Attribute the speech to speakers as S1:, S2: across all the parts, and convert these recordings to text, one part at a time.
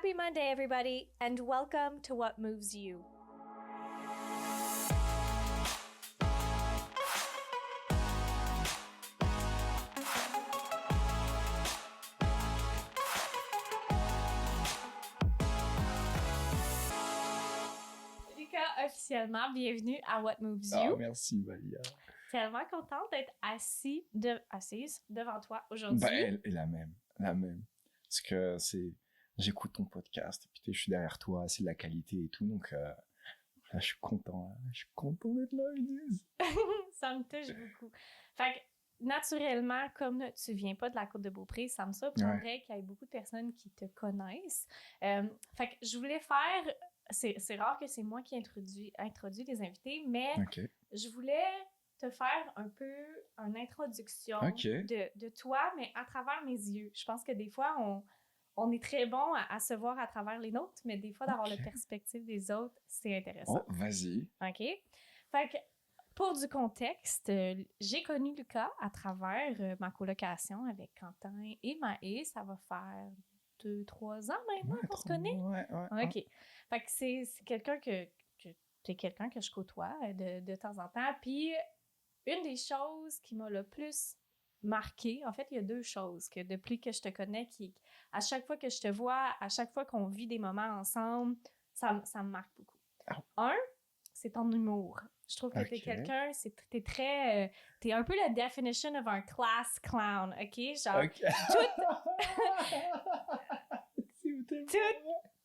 S1: Happy Monday, everybody, and welcome to What Moves You. Lucas, officiellement, bienvenue à What Moves You.
S2: Ah, merci, Malia.
S1: Tellement contente d'être assise devant toi aujourd'hui.
S2: Bah, elle est la même. Parce que j'écoute ton podcast, et puis je suis derrière toi, c'est de la qualité et tout, donc là, je suis content d'être là, Inès.
S1: Ça me touche beaucoup. Fait que, naturellement, comme tu viens pas de la Côte-de-Beaupré, ça me surprendrait qu'il y ait beaucoup de personnes qui te connaissent. Fait que je voulais faire... C'est rare que c'est moi qui introduis les invités, mais je voulais te faire un peu une introduction de toi, mais à travers mes yeux. Je pense que des fois, on est très bon à se voir à travers les nôtres, mais des fois, d'avoir la perspective des autres, c'est intéressant.
S2: Oh, vas-y.
S1: OK? Fait que, pour du contexte, j'ai connu Lucas à travers ma colocation avec Quentin et Maë. Ça va faire 2-3 ans maintenant qu'on se connaît.
S2: Ouais.
S1: OK. Fait que c'est quelqu'un t'es quelqu'un que je côtoie de temps en temps. Puis, une des choses qui m'a le plus marqué, en fait, il y a deux choses que depuis que je te connais, à chaque fois que je te vois, à chaque fois qu'on vit des moments ensemble, ça me marque beaucoup. Un, c'est ton humour. Je trouve que t'es quelqu'un, t'es un peu la definition of un class clown, OK? Genre,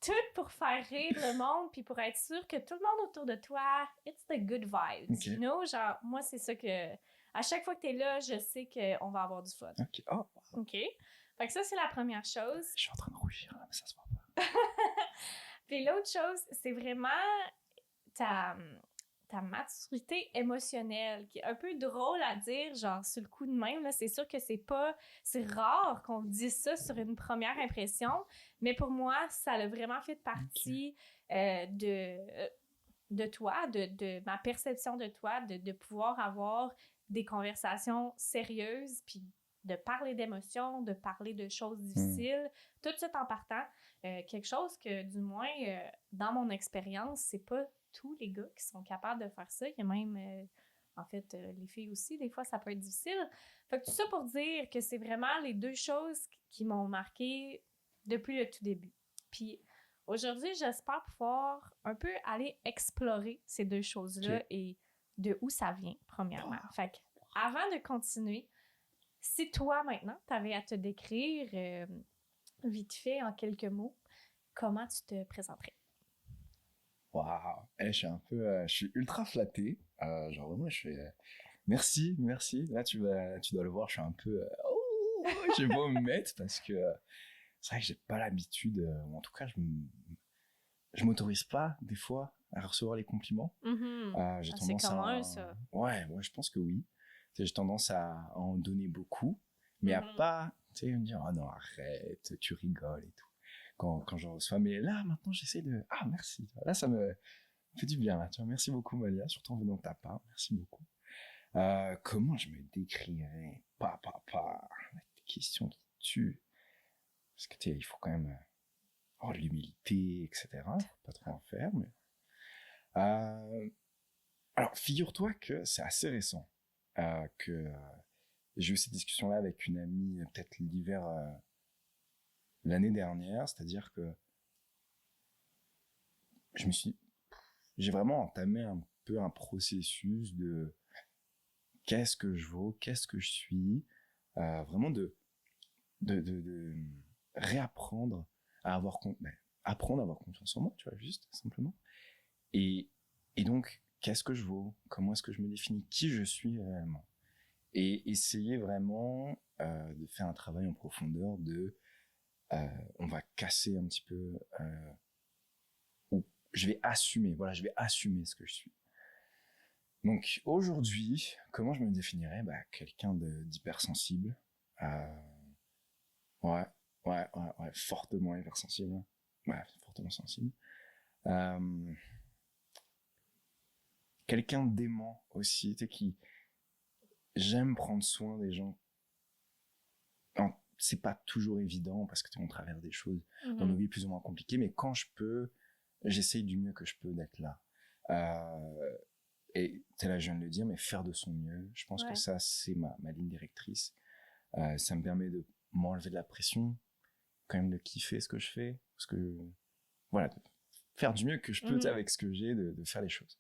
S1: tout pour faire rire le monde, puis pour être sûr que tout le monde autour de toi, it's the good vibes, you know? Genre, moi, c'est ça que... À chaque fois que t'es là, je sais qu'on va avoir du fun. OK. Fait que ça, c'est la première chose.
S2: Je suis en train de rougir, là, mais ça se voit pas.
S1: Puis l'autre chose, c'est vraiment ta maturité émotionnelle, qui est un peu drôle à dire, genre, sur le coup de même, là. C'est sûr que c'est rare qu'on dise ça sur une première impression, mais pour moi, ça a vraiment fait partie de toi, de ma perception de toi, de pouvoir avoir des conversations sérieuses, puis de parler d'émotions, de parler de choses difficiles, tout de suite en partant. Quelque chose que, du moins, dans mon expérience, c'est pas tous les gars qui sont capables de faire ça. Il y a même, en fait, les filles aussi, des fois, ça peut être difficile. Fait que tout ça pour dire que c'est vraiment les deux choses qui m'ont marqué depuis le tout début. Puis aujourd'hui, j'espère pouvoir un peu aller explorer ces deux choses-là et de où ça vient, premièrement. Fait que, avant de continuer, si toi, maintenant, t'avais à te décrire vite fait, en quelques mots, comment tu te présenterais?
S2: Waouh, je suis ultra flatté. Genre vraiment, je fais merci. Là, tu dois le voir, je suis un peu, j'ai beau me mettre parce que c'est vrai que j'ai pas l'habitude, ou en tout cas, je m'autorise pas des fois à recevoir les compliments. J'ai tendance
S1: c'est commun, ça.
S2: Ouais, je pense que oui. J'ai tendance à en donner beaucoup, mais à pas, tu sais, me dire, oh non, arrête, tu rigoles et tout. Quand j'en reçois, mais là, maintenant, j'essaie de, merci. Là, ça me fait du bien, là. Tu vois, merci beaucoup, Malia, surtout en venant de ta part. Merci beaucoup. Comment je me décrirais? La question qui tue. Parce que, tu sais, il faut quand même, de l'humilité, etc. Pas trop en faire, mais, alors, figure-toi que c'est assez récent, que j'ai eu cette discussion-là avec une amie, peut-être l'hiver, l'année dernière, c'est-à-dire que j'ai vraiment entamé un peu un processus de qu'est-ce que je vaux, qu'est-ce que je suis, vraiment de réapprendre à apprendre à avoir confiance en moi, tu vois, juste, simplement. Et donc, qu'est-ce que je vaux? Comment est-ce que je me définis? Qui je suis réellement? Et essayer vraiment de faire un travail en profondeur on va casser un petit peu, ou je vais assumer ce que je suis. Donc aujourd'hui, comment je me définirais? Quelqu'un d'hypersensible, fortement hypersensible, fortement sensible. Quelqu'un d'aimant aussi, tu sais, j'aime prendre soin des gens. c'est pas toujours évident parce que on traverse des choses dans nos vies plus ou moins compliquées, mais quand je peux, j'essaye du mieux que je peux d'être là. Et c'est là, je viens de le dire, mais faire de son mieux. Je pense que ça, c'est ma ligne directrice. Ça me permet de m'enlever de la pression, quand même de kiffer ce que je fais, parce que, voilà, de faire du mieux que je peux avec ce que j'ai, de faire les choses.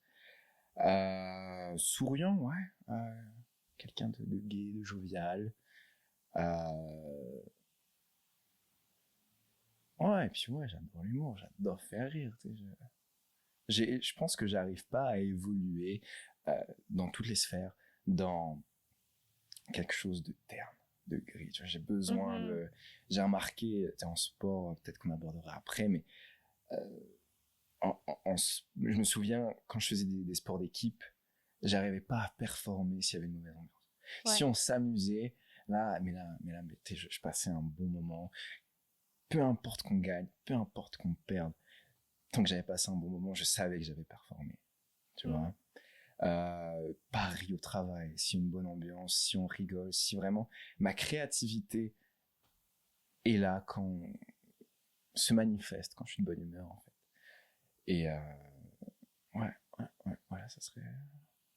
S2: Souriant, ouais. Quelqu'un de gai, de jovial. Ouais, et puis ouais, j'adore l'humour, j'adore faire rire. Tu sais, je pense que j'arrive pas à évoluer dans toutes les sphères, dans quelque chose de terne, de gris. Tu vois, j'ai besoin de... J'ai remarqué, en sport, peut-être qu'on abordera après, mais je me souviens, quand je faisais des sports d'équipe, j'arrivais pas à performer s'il y avait une mauvaise ambiance. Ouais. Si on s'amusait, mais je passais un bon moment. Peu importe qu'on gagne, peu importe qu'on perde, tant que j'avais passé un bon moment, je savais que j'avais performé. Tu vois. Pareil au travail, si une bonne ambiance, si on rigole, si vraiment ma créativité est là quand se manifeste, quand je suis de bonne humeur en fait. Et voilà, ça serait...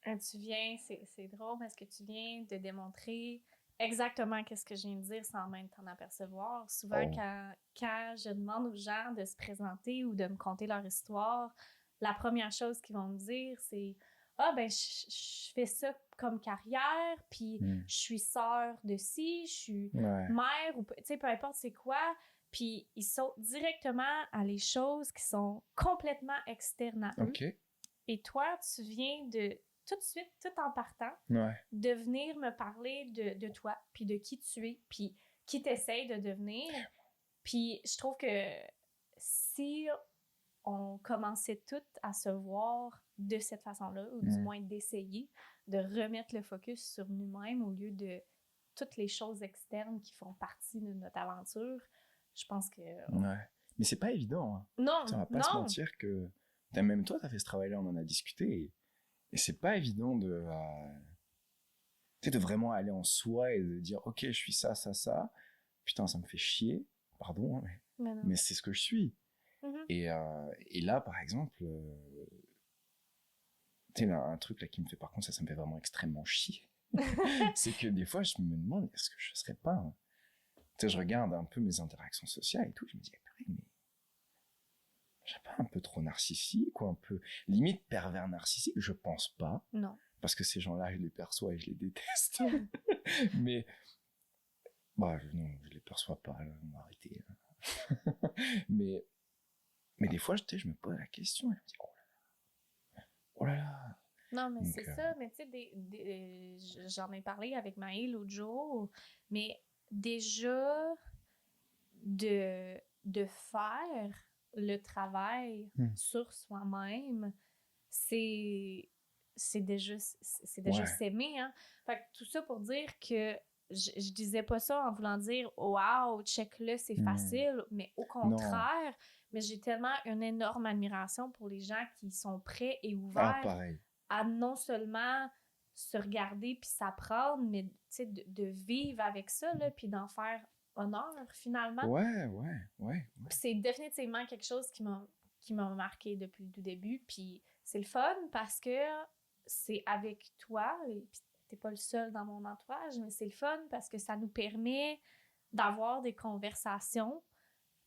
S1: Tu viens, c'est drôle parce que tu viens de démontrer exactement qu'est-ce que je viens de dire sans même t'en apercevoir. Souvent, quand je demande aux gens de se présenter ou de me conter leur histoire, la première chose qu'ils vont me dire, c'est « Ah, ben, je fais ça comme carrière, puis je suis sœur de ci, je suis mère, ou tu sais, peu importe c'est quoi. » Puis ils sautent directement à les choses qui sont complètement externes à eux.
S2: Okay.
S1: Et toi, tu viens de... tout de suite, tout en partant, de venir me parler de toi, puis de qui tu es, puis qui t'essayes de devenir. Puis je trouve que si on commençait toutes à se voir de cette façon-là, ou du moins d'essayer de remettre le focus sur nous-mêmes au lieu de toutes les choses externes qui font partie de notre aventure, je pense que...
S2: Mais c'est pas évident. Hein.
S1: Non,
S2: on va pas se mentir que... Même toi, t'as fait ce travail-là, on en a discuté, et c'est pas évident de vraiment aller en soi et de dire ok, je suis ça, putain, ça me fait chier, pardon, mais c'est ce que je suis. Et là, par exemple, un truc là qui me fait, par contre, ça me fait vraiment extrêmement chier. C'est que des fois, je me demande, est-ce que je serais pas... je regarde un peu mes interactions sociales et tout, je me dis, mais j'ai pas un peu trop narcissique ou un peu limite pervers narcissique? Je pense pas.
S1: Non.
S2: Parce que ces gens-là, je les perçois et je les déteste. Mais non, je les perçois pas. Là, on va arrêter. mais des fois, je me pose la question et je me dis, oh là là.
S1: Non, mais donc, c'est ça. Mais tu sais, j'en ai parlé avec Maë l'autre jour, mais déjà de faire le travail sur soi-même, c'est déjà s'aimer, hein. Fait que tout ça pour dire que je disais pas ça en voulant dire « Wow, check-le, c'est facile », mais au contraire, mais j'ai tellement une énorme admiration pour les gens qui sont prêts et ouverts à non seulement se regarder puis s'apprendre, mais tu sais, de vivre avec ça, là, puis d'en faire honneur, finalement.
S2: Ouais.
S1: C'est définitivement quelque chose qui m'a marqué depuis le début, puis c'est le fun parce que c'est avec toi, et puis t'es pas le seul dans mon entourage, mais c'est le fun parce que ça nous permet d'avoir des conversations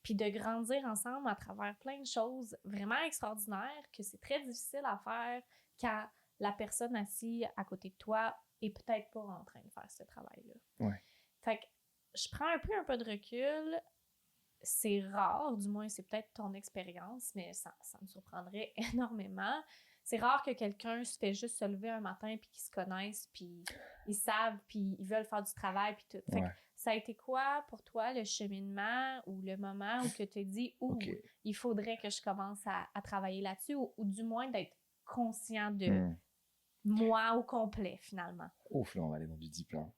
S1: puis de grandir ensemble à travers plein de choses vraiment extraordinaires que c'est très difficile à faire quand la personne assise à côté de toi est peut-être pas en train de faire ce travail-là. Fait que je prends un peu de recul. C'est rare, du moins c'est peut-être ton expérience, mais ça me surprendrait énormément. C'est rare que quelqu'un se fait juste se lever un matin puis qu'ils se connaissent, puis ils savent, puis ils veulent faire du travail, puis tout. Fait que ça a été quoi pour toi le cheminement ou le moment où tu t'es dit « il faudrait que je commence à travailler là-dessus » ou du moins d'être conscient de moi au complet, finalement?
S2: Ouf, là, on va aller dans du deep, là.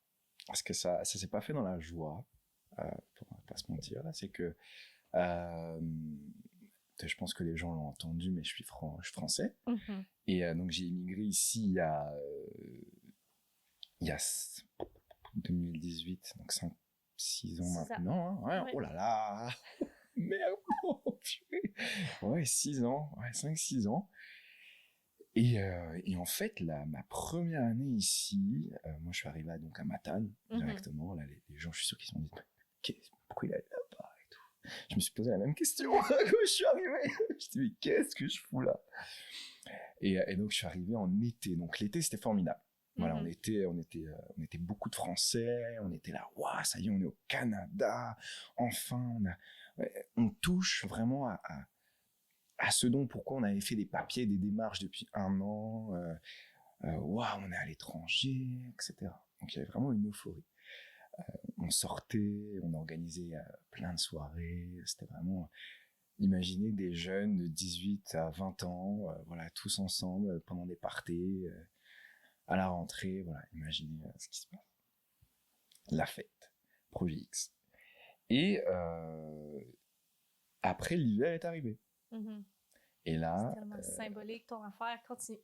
S2: Parce que ça s'est pas fait dans la joie, pour pas se mentir, là. C'est que je pense que les gens l'ont entendu, mais je suis français. Et donc, j'ai immigré ici il y a 2018, donc 6 ans
S1: 6 ans.
S2: maintenant. Hein. Ouais,
S1: Ouais.
S2: oh là là. Merde. Ouais, 6 ans. Ouais, 5-6 ans. Et en fait, ma première année ici, moi je suis arrivé donc à Matane directement. Là, les gens, je suis sûr qu'ils se sont dit pourquoi il est là-bas et tout. Je me suis posé la même question quand je suis arrivé. Je me suis dit, mais qu'est-ce que je fous là? Et donc je suis arrivé en été. Donc l'été, c'était formidable. Voilà, on était beaucoup de Français. On était là, waouh, ça y est, on est au Canada. Enfin, on touche vraiment à ce dont pourquoi on avait fait des papiers, des démarches depuis 1 an. Waouh, on est à l'étranger, etc. Donc il y avait vraiment une euphorie. On sortait, on organisait plein de soirées. C'était vraiment, imaginez des jeunes de 18 à 20 ans, voilà, tous ensemble pendant des parties, à la rentrée, voilà, imaginez ce qui se passe. La fête, Projet X. Et après, l'hiver est arrivé. Et là,
S1: c'est tellement symbolique ton affaire, continue.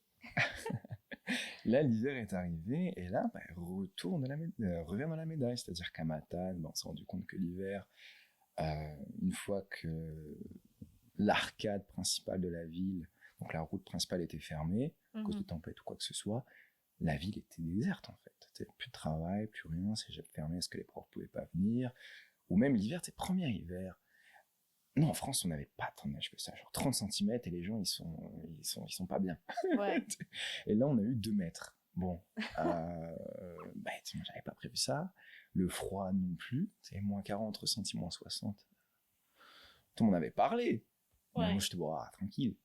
S2: Là, l'hiver est arrivé, et là, revient dans la médaille. C'est-à-dire qu'à Matane, on s'est rendu compte que l'hiver, une fois que l'arcade principale de la ville, donc la route principale était fermée, à cause de tempête ou quoi que ce soit, la ville était déserte en fait. T'sais, plus de travail, plus rien, cégep fermé, parce que les profs pouvaient pas venir. Ou même l'hiver, premier hiver. Non, en France, on n'avait pas tant de neige que ça, genre 30 cm, et les gens, ils sont pas bien.
S1: Ouais.
S2: Et là, on a eu 2 mètres. Bon, j'avais pas prévu ça. Le froid non plus. C'est moins 40 ressentis, moins 60. Tout le monde avait parlé. Ouais. Moi, j'étais tranquille.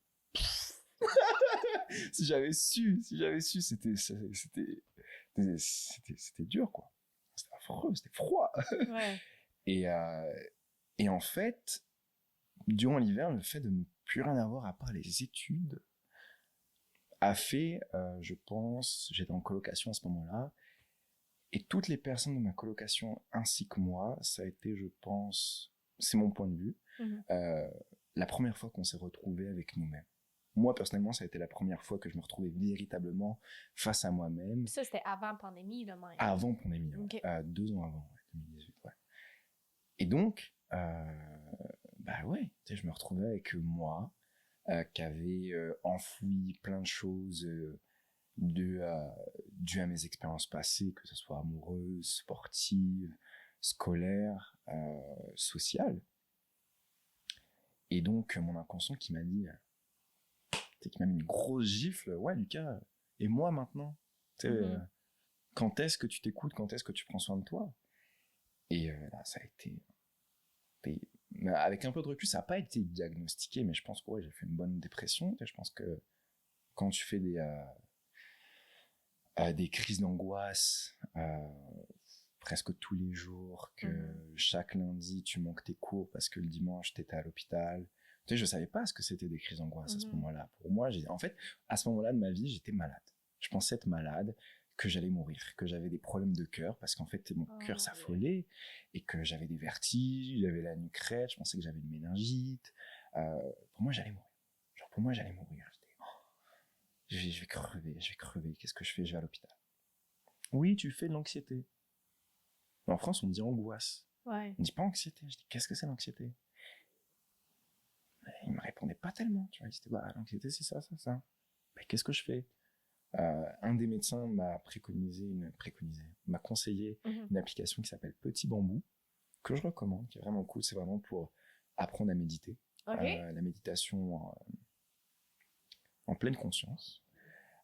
S2: si j'avais su, c'était dur, quoi. C'était affreux, c'était froid.
S1: Ouais.
S2: Et en fait, durant l'hiver, le fait de ne plus rien avoir à part les études a fait, je pense, j'étais en colocation à ce moment-là, et toutes les personnes de ma colocation ainsi que moi, ça a été, je pense, c'est mon point de vue, la première fois qu'on s'est retrouvés avec nous-mêmes. Moi, personnellement, ça a été la première fois que je me retrouvais véritablement face à moi-même.
S1: Puis ça, c'était avant pandémie, là, même.
S2: Avant pandémie, ouais.
S1: Okay.
S2: 2 ans avant, ouais, 2018, ouais. Et donc, je me retrouvais avec moi, qui avait enfoui plein de choses dues à mes expériences passées, que ce soit amoureuses, sportives, scolaires, sociales. Et donc, mon inconscient qui m'a dit, qui m'a mis une grosse gifle, ouais, Lucas, et moi maintenant, quand est-ce que tu t'écoutes, quand est-ce que tu prends soin de toi? Et là, ça a été... Avec un peu de recul, ça n'a pas été diagnostiqué, mais je pense que j'ai fait une bonne dépression. Je pense que quand tu fais des crises d'angoisse presque tous les jours, que chaque lundi tu manques tes cours parce que le dimanche tu étais à l'hôpital. Tu sais, je savais pas ce que c'était des crises d'angoisse à ce moment-là. Pour moi, en fait, à ce moment-là de ma vie, j'étais malade. Je pensais être malade, que j'allais mourir, que j'avais des problèmes de cœur parce qu'en fait mon cœur s'affolait et que j'avais des vertiges, j'avais la nuque raide, je pensais que j'avais une méningite. Pour moi, j'allais mourir. Pour moi, j'allais mourir. Je vais crever. Qu'est-ce que je fais? Je vais à l'hôpital. Oui, tu fais de l'anxiété. Mais en France, on dit angoisse.
S1: Ouais.
S2: On dit pas anxiété. Je dis, qu'est-ce que c'est l'anxiété? Il me répondait pas tellement. Tu vois, il disait, l'anxiété, c'est ça. Mais qu'est-ce que je fais? Un des médecins m'a conseillé une application qui s'appelle Petit Bambou, que je recommande, qui est vraiment cool. C'est vraiment pour apprendre à méditer. La méditation en pleine conscience.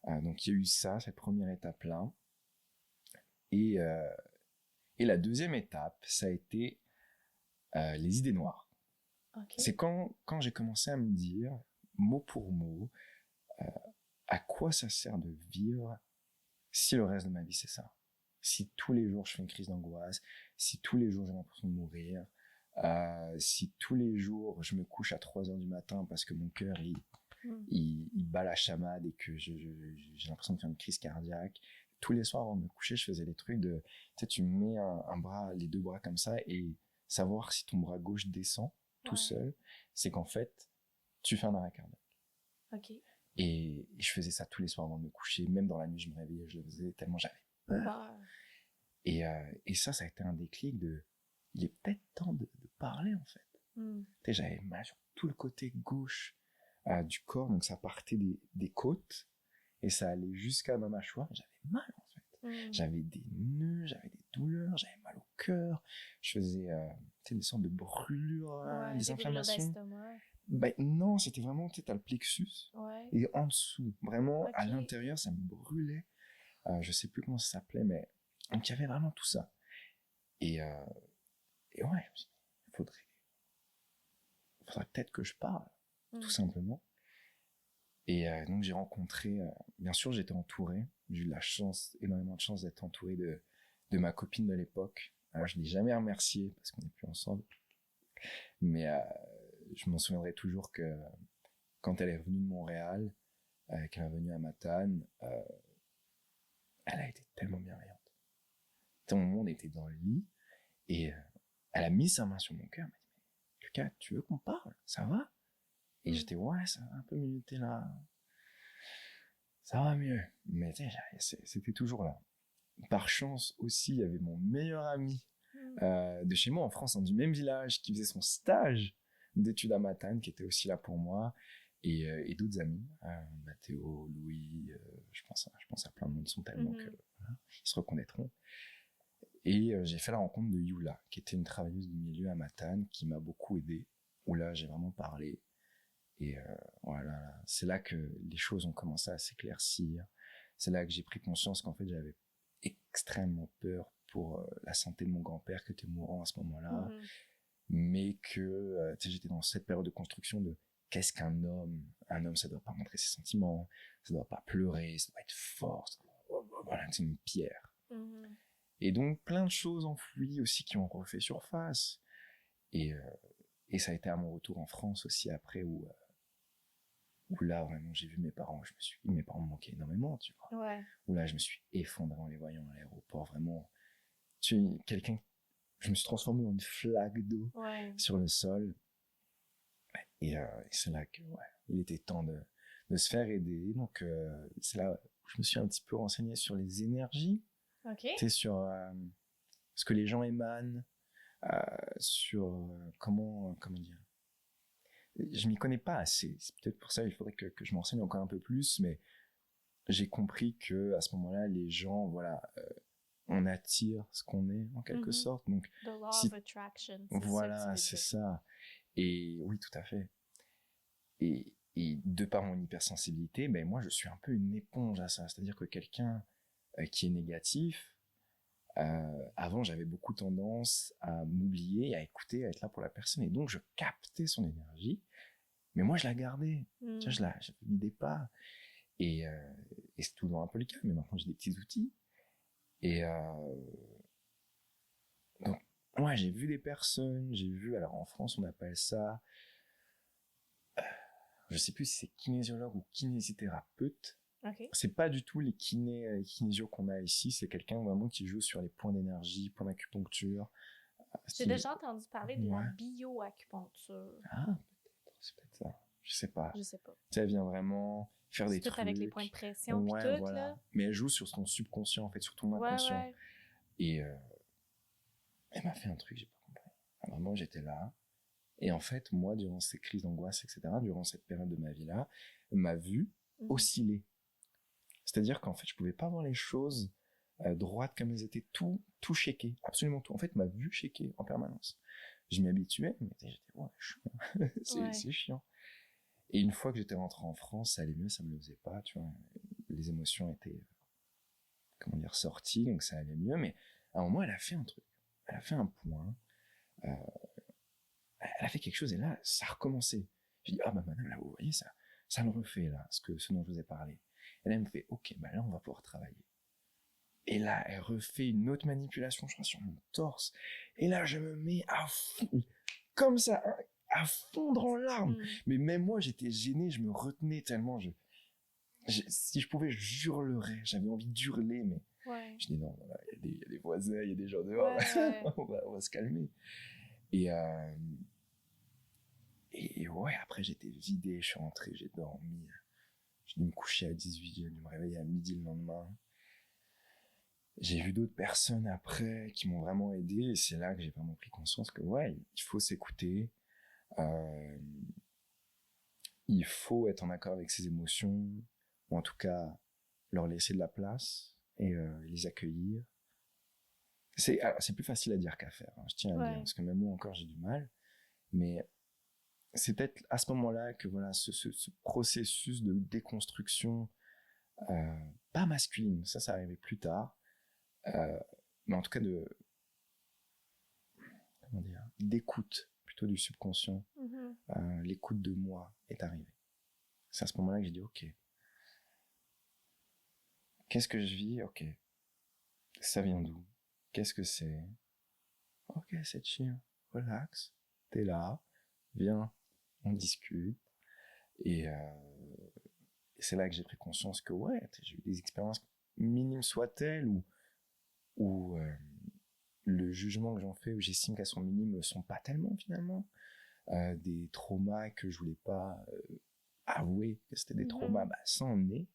S2: Donc il y a eu ça, cette première étape-là. Et la deuxième étape, ça a été les idées noires.
S1: Okay.
S2: C'est quand j'ai commencé à me dire, mot pour mot, à quoi ça sert de vivre si le reste de ma vie c'est ça? Si tous les jours je fais une crise d'angoisse, si tous les jours j'ai l'impression de mourir, si tous les jours je me couche à 3h du matin parce que mon cœur il bat la chamade et que j'ai l'impression de faire une crise cardiaque. Tous les soirs avant de me coucher, je faisais les trucs de, tu sais, tu mets un bras, les 2 bras comme ça, et savoir si ton bras gauche descend tout seul, c'est qu'en fait, tu fais un arrêt cardiaque.
S1: Okay.
S2: Et je faisais ça tous les soirs avant de me coucher, même dans la nuit, je me réveillais, je le faisais tellement j'avais peur. Et ça a été un déclic de, il est peut-être temps de parler, en fait.
S1: Mm.
S2: Tu sais, j'avais mal sur tout le côté gauche du corps, donc ça partait des côtes et ça allait jusqu'à ma mâchoire. J'avais mal, en fait. J'avais des nœuds, j'avais des douleurs, j'avais mal au cœur. Je faisais tu sais, des sortes de brûlures, des inflammations. Ben non, c'était vraiment, tu sais, t'as le plexus.
S1: Ouais.
S2: Et en dessous, vraiment, à
S1: Ok.
S2: l'intérieur, ça me brûlait. Je sais plus comment ça s'appelait, mais donc il y avait vraiment tout ça. Et ouais, je me suis dit, faudrait peut-être que je parle, tout simplement. Et donc j'ai rencontré, bien sûr j'étais entouré, j'ai eu la chance, énormément de chance d'être entouré de ma copine de l'époque. Alors je l'ai jamais remerciée parce qu'on n'est plus ensemble, mais je m'en souviendrai toujours que quand elle est revenue de Montréal, qu'elle est revenue à Matane, elle a été tellement bienveillante. Au moment où on était dans le lit, et elle a mis sa main sur mon cœur, elle m'a dit, mais Lucas, tu veux qu'on parle? Ça va? Et j'étais, ouais, ça va un peu minuter là. Ça va mieux. Mais c'était toujours là. Par chance aussi, il y avait mon meilleur ami de chez moi en France, du même village, qui faisait son stage d'études à Matane, qui était aussi là pour moi, et d'autres amis, Mathéo, Louis, je pense à plein de monde, sont tellement que voilà, ils se reconnaîtront. Et j'ai fait la rencontre de Yula, qui était une travailleuse du milieu à Matane, qui m'a beaucoup aidé, où là j'ai vraiment parlé. Et voilà, c'est là que les choses ont commencé à s'éclaircir. C'est là que j'ai pris conscience qu'en fait j'avais extrêmement peur pour la santé de mon grand-père qui était mourant à ce moment-là, mais que tu sais, j'étais dans cette période de construction de qu'est-ce qu'un homme? Un homme, ça doit pas montrer ses sentiments, ça doit pas pleurer, ça doit être fort, voilà, c'est une pierre. Et donc plein de choses enfouies aussi qui ont refait surface. Et ça a été à mon retour en France aussi après où là vraiment j'ai vu mes parents, mes parents me manquaient énormément, tu vois.
S1: Ouais.
S2: Où là je me suis effondré en les voyant à l'aéroport, vraiment. Je me suis transformé en une flaque d'eau sur le sol. Et c'est là que il était temps de se faire aider. Donc c'est là où je me suis un petit peu renseigné sur les énergies, tu sais, sur ce que les gens émanent, sur comment dire. Je m'y connais pas assez. C'est peut-être pour ça qu'il faudrait que je m'enseigne encore un peu plus, mais j'ai compris que à ce moment-là, les gens, voilà, on attire ce qu'on est en quelque sorte. Donc,
S1: the law of attraction.
S2: Voilà, c'est ça. Et oui, tout à fait. Et de par mon hypersensibilité, ben moi, je suis un peu une éponge à ça. C'est-à-dire que quelqu'un qui est négatif, avant, j'avais beaucoup tendance à m'oublier, à écouter, à être là pour la personne. Et donc, je captais son énergie. Mais moi, je la gardais. Tu vois, je la vidais pas. Et c'est toujours un peu le cas. Mais maintenant, j'ai des petits outils. Et donc, moi, j'ai vu des personnes. Alors en France, on appelle ça, je sais plus si c'est kinésiologue ou kinésithérapeute.
S1: Okay.
S2: C'est pas du tout les kinésios qu'on a ici. C'est quelqu'un vraiment qui joue sur les points d'énergie, points d'acupuncture.
S1: J'ai déjà entendu parler de la bioacupuncture.
S2: Ah, c'est peut-être ça. Je sais pas.
S1: Je sais pas.
S2: Tu sais, elle vient vraiment faire des trucs.
S1: Tout avec les points de pression puis tout,
S2: voilà.
S1: là.
S2: Mais elle joue sur ton subconscient, en fait, sur ton inconscient.
S1: Ouais.
S2: Et elle m'a fait un truc, j'ai pas compris. Vraiment, j'étais là. Et en fait, moi, durant ces crises d'angoisse, etc., durant cette période de ma vie-là, ma vue oscillait. C'est-à-dire qu'en fait, je pouvais pas voir les choses droites comme elles étaient, tout shaké, absolument tout. En fait, ma vue shaké en permanence. Je m'y habituais, mais j'étais, c'est chiant. Et une fois que j'étais rentré en France, ça allait mieux, ça me le faisait pas, tu vois. Les émotions étaient, sorties, donc ça allait mieux. Mais à un moment, elle a fait un truc. Elle a fait un point. Elle a fait quelque chose, et là, ça a recommencé. J'ai dit, madame, là, vous voyez, ça le refait, là, ce dont je vous ai parlé. Et là, elle me fait, ok, là, on va pouvoir travailler. Et là, elle refait une autre manipulation, je crois, sur mon torse. Et là, je me mets à fond, comme ça, à fondre en larmes. Mais même moi, j'étais gêné, je me retenais tellement. Si je pouvais, j'hurlerais. J'avais envie d'hurler, mais je dis non, il y a des voisins, il y a des gens dehors. On va se calmer. Et ouais, après, j'étais vidé, je suis rentré, j'ai dormi. J'ai dû me coucher à 18h, j'ai dû me réveiller à midi le lendemain. j'ai vu d'autres personnes après qui m'ont vraiment aidé, et c'est là que j'ai vraiment pris conscience que ouais, il faut s'écouter, euh, il faut être en accord avec ses émotions, ou en tout cas leur laisser de la place et les accueillir. C'est plus facile à dire qu'à faire, hein, je tiens à le dire, parce que même moi encore j'ai du mal, mais c'est peut-être à ce moment-là que voilà, ce processus de déconstruction, pas masculine, ça arrivait plus tard, euh, mais en tout cas comment dire, d'écoute plutôt du subconscient, l'écoute de moi est arrivée. C'est à ce moment-là que j'ai dit ok, qu'est-ce que je vis, ok, ça vient d'où, qu'est-ce que c'est, ok, c'est chill, relax, t'es là, viens, on discute, et c'est là que j'ai pris conscience que ouais, j'ai eu des expériences minimes soient-elles, ou le jugement que j'en fais, où j'estime qu'elles sont minimes, ne sont pas tellement finalement. Des traumas que je voulais pas avouer que c'était des traumas, bah ça en est,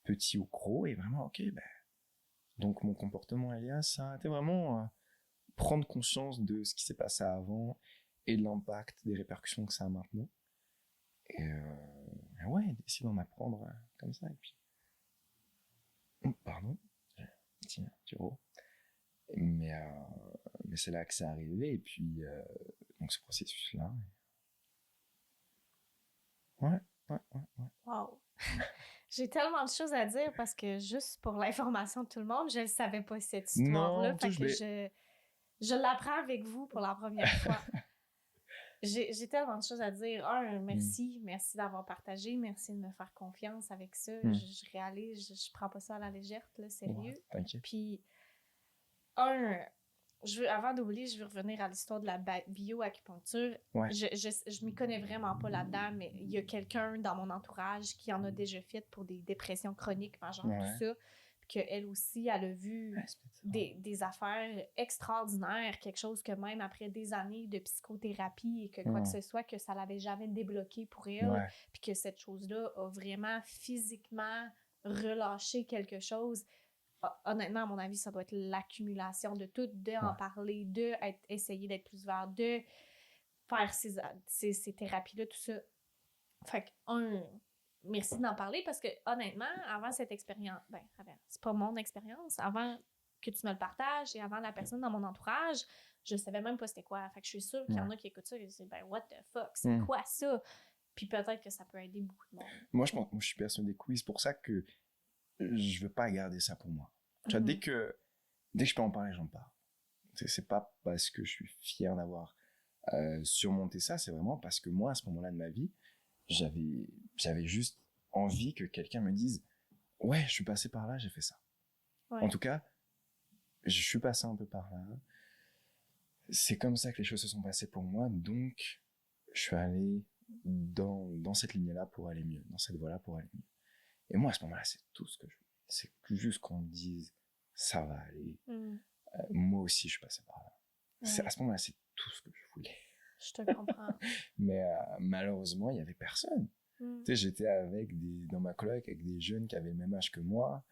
S2: petit ou gros, et vraiment ok, bah, donc mon comportement Elias, ça a été vraiment prendre conscience de ce qui s'est passé avant et de l'impact, des répercussions que ça a maintenant, et ouais, d'essayer d'en apprendre comme ça, et puis pardon, tiens, Thiro. Mais c'est là que c'est arrivé, et puis donc ce processus-là. Ouais, ouais, ouais, ouais.
S1: Wow! J'ai tellement de choses à dire parce que juste pour l'information de tout le monde, je ne savais pas cette histoire-là.
S2: Non,
S1: Fait que je l'apprends avec vous pour la première fois. J'ai tellement de choses à dire. Merci d'avoir partagé, merci de me faire confiance avec ça. Je réalise, je prends pas ça à la légère, là, sérieux.
S2: Ouais, t'inquiète.
S1: Puis, avant d'oublier, je veux revenir à l'histoire de la bioacupuncture.
S2: Ouais.
S1: Je m'y connais vraiment pas là-dedans, mais il y a quelqu'un dans mon entourage qui en a déjà fait pour des dépressions chroniques majeures, tout ça. Puis qu'elle aussi, elle a vu des affaires extraordinaires, quelque chose que même après des années de psychothérapie et que quoi que ce soit, que ça l'avait jamais débloqué pour elle. Puis que cette chose-là a vraiment physiquement relâché quelque chose. Honnêtement, à mon avis, ça doit être l'accumulation de tout, en parler, essayer d'être plus ouvert, de faire ces thérapies-là, tout ça. Fait que, merci d'en parler parce que, honnêtement, avant cette expérience, c'est pas mon expérience, avant que tu me le partages et avant la personne dans mon entourage, je savais même pas c'était quoi. Fait que je suis sûre qu'il y en a qui écoutent ça et disent, what the fuck, c'est quoi ça? Puis peut-être que ça peut aider beaucoup de monde.
S2: Moi, je suis persuadé que oui, c'est pour ça que je veux pas garder ça pour moi. Tu vois, dès que je peux en parler, j'en parle. C'est pas parce que je suis fier d'avoir surmonté ça, c'est vraiment parce que moi, à ce moment-là de ma vie, j'avais juste envie que quelqu'un me dise ouais, je suis passé par là, j'ai fait ça. En tout cas, je suis passé un peu par là. C'est comme ça que les choses se sont passées pour moi, donc je suis allé dans cette ligne-là pour aller mieux, dans cette voie-là pour aller mieux. Et moi, à ce moment-là, c'est tout ce que je veux. C'est juste qu'on me dise ça va aller. Moi aussi, je suis passé par là. À ce moment-là, c'est tout ce que je voulais.
S1: Je te comprends.
S2: Mais malheureusement, il n'y avait personne. Tu sais, j'étais dans ma coloc avec des jeunes qui avaient le même âge que moi,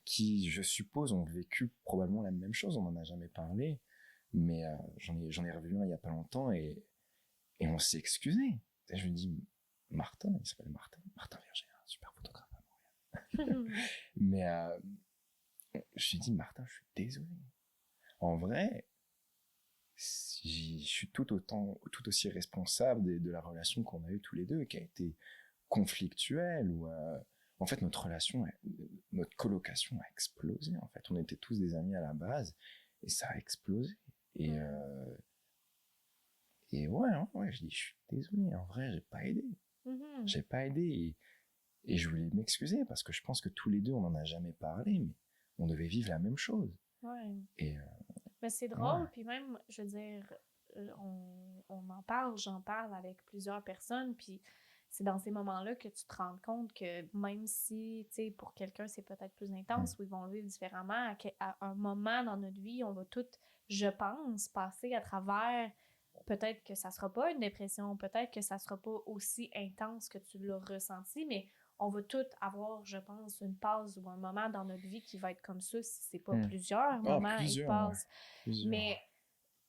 S2: qui, je suppose, ont vécu probablement la même chose. On n'en a jamais parlé. Mais j'en ai revu un il n'y a pas longtemps et on s'est excusé. Et je lui dis, Martin, il s'appelle Martin Verger, un super photographe à Montréal. Mais je lui dis, Martin, je suis désolé. En vrai, je suis tout aussi responsable de la relation qu'on a eue tous les deux, qui a été conflictuelle, où en fait notre colocation a explosé. En fait, on était tous des amis à la base et ça a explosé. Et ouais, je dis, je suis désolé. En vrai, j'ai pas aidé. J'ai pas aidé et je voulais m'excuser parce que je pense que tous les deux on en a jamais parlé, mais on devait vivre la même chose. Et
S1: mais c'est drôle, puis même, je veux dire, on en parle, j'en parle avec plusieurs personnes, puis c'est dans ces moments-là que tu te rends compte que même si, tu sais, pour quelqu'un, c'est peut-être plus intense ou ils vont le vivre différemment, à un moment dans notre vie, on va toutes, je pense, passer à travers, peut-être que ça sera pas une dépression, peut-être que ça sera pas aussi intense que tu l'as ressenti, mais on va tous avoir, je pense, une pause ou un moment dans notre vie qui va être comme ça, si c'est pas
S2: Mm.
S1: plusieurs moments et pauses.
S2: Ouais. Plusieurs.
S1: Mais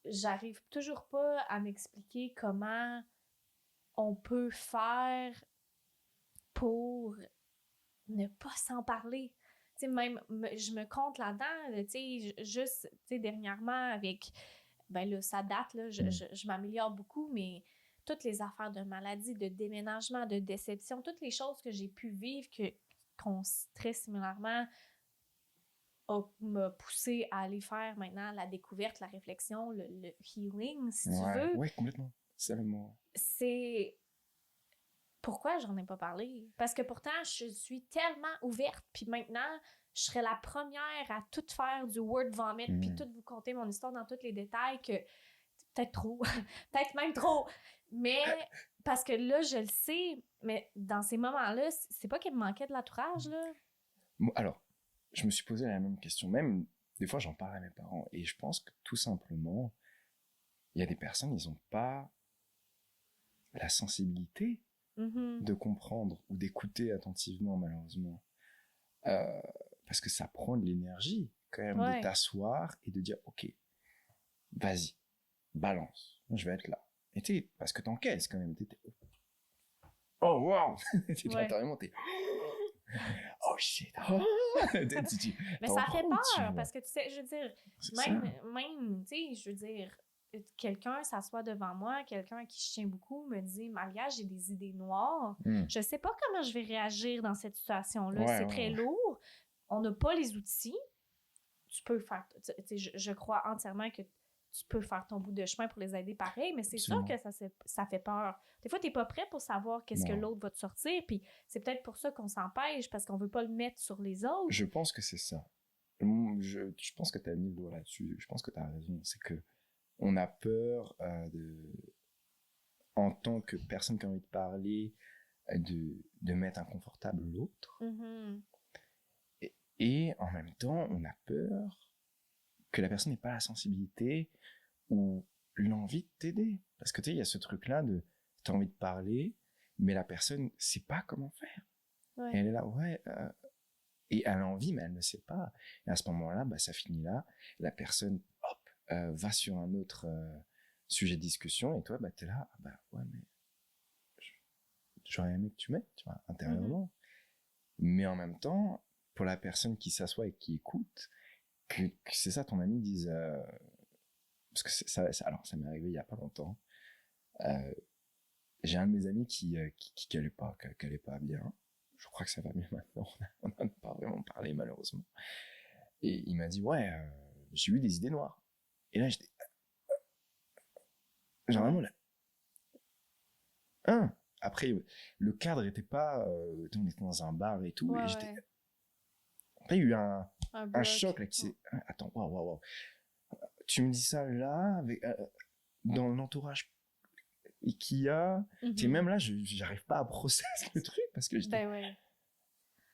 S1: j'arrive toujours pas à m'expliquer comment on peut faire pour ne pas s'en parler. Tu sais, même, je me compte là-dedans, tu sais, juste, tu sais, dernièrement, avec, ben là, ça date, là, je m'améliore beaucoup, mais toutes les affaires de maladie, de déménagement, de déception, toutes les choses que j'ai pu vivre, qu'on très similairement m'a poussé à aller faire maintenant la découverte, la réflexion, le healing, si tu veux.
S2: Ouais, complètement. C'est le mot.
S1: C'est pourquoi j'en ai pas parlé? Parce que pourtant, je suis tellement ouverte, puis maintenant, je serais la première à tout faire du word vomit, puis tout vous conter mon histoire dans tous les détails, que peut-être trop, peut-être même trop, mais parce que là, je le sais, mais dans ces moments-là, c'est pas qu'il me manquait de l'entourage, là.
S2: Alors, je me suis posé la même question, même des fois j'en parle à mes parents, et je pense que tout simplement, il y a des personnes, ils n'ont pas la sensibilité de comprendre ou d'écouter attentivement, malheureusement. Parce que ça prend de l'énergie, quand même, de t'asseoir et de dire, ok, vas-y, balance, je vais être là. Et parce que t'encaisses quand même, oh wow, vraiment, oh shit,
S1: mais ça fait peur, parce que tu sais, je veux dire, même, tu sais, je veux dire, quelqu'un s'assoit devant moi, quelqu'un à qui je tiens beaucoup me dit, Maria, j'ai des idées noires, je sais pas comment je vais réagir dans cette situation-là, c'est très lourd, on n'a pas les outils, tu peux faire, tu sais, je crois entièrement que tu peux faire ton bout de chemin pour les aider pareil, mais c'est sûr que ça fait peur. Des fois, t'es pas prêt pour savoir qu'est-ce que l'autre va te sortir, puis c'est peut-être pour ça qu'on s'empêche, parce qu'on veut pas le mettre sur les autres.
S2: Je pense que c'est ça. Je pense que t'as mis le doigt là-dessus, je pense que t'as raison, c'est que on a peur en tant que personne qui a envie de parler, de mettre inconfortable l'autre. Et en même temps, on a peur que la personne n'ait pas la sensibilité ou l'envie de t'aider. Parce que tu sais, il y a ce truc-là de t'as envie de parler, mais la personne sait pas comment faire. Et elle est là, et elle a envie, mais elle ne sait pas. Et à ce moment-là, ça finit là. La personne, hop, va sur un autre sujet de discussion, et toi, t'es là, mais j'aurais aimé que tu m'aides, tu vois, intérieurement. Mais en même temps, pour la personne qui s'assoit et qui écoute, que c'est ça, ton ami dise, parce que alors ça m'est arrivé il y a pas longtemps. J'ai un de mes amis qui allait pas bien. Je crois que ça va mieux maintenant. On n'en a pas vraiment parlé, malheureusement. Et il m'a dit, j'ai eu des idées noires. Et là, j'étais, genre vraiment là. Après, le cadre était pas, on était dans un bar et tout, et j'étais. Après, il y a eu un choc là qui s'est. Attends, waouh. Tu me dis ça là, avec, dans l'entourage qu'il y a. Et même là, j'arrive pas à processer le truc parce que j'étais.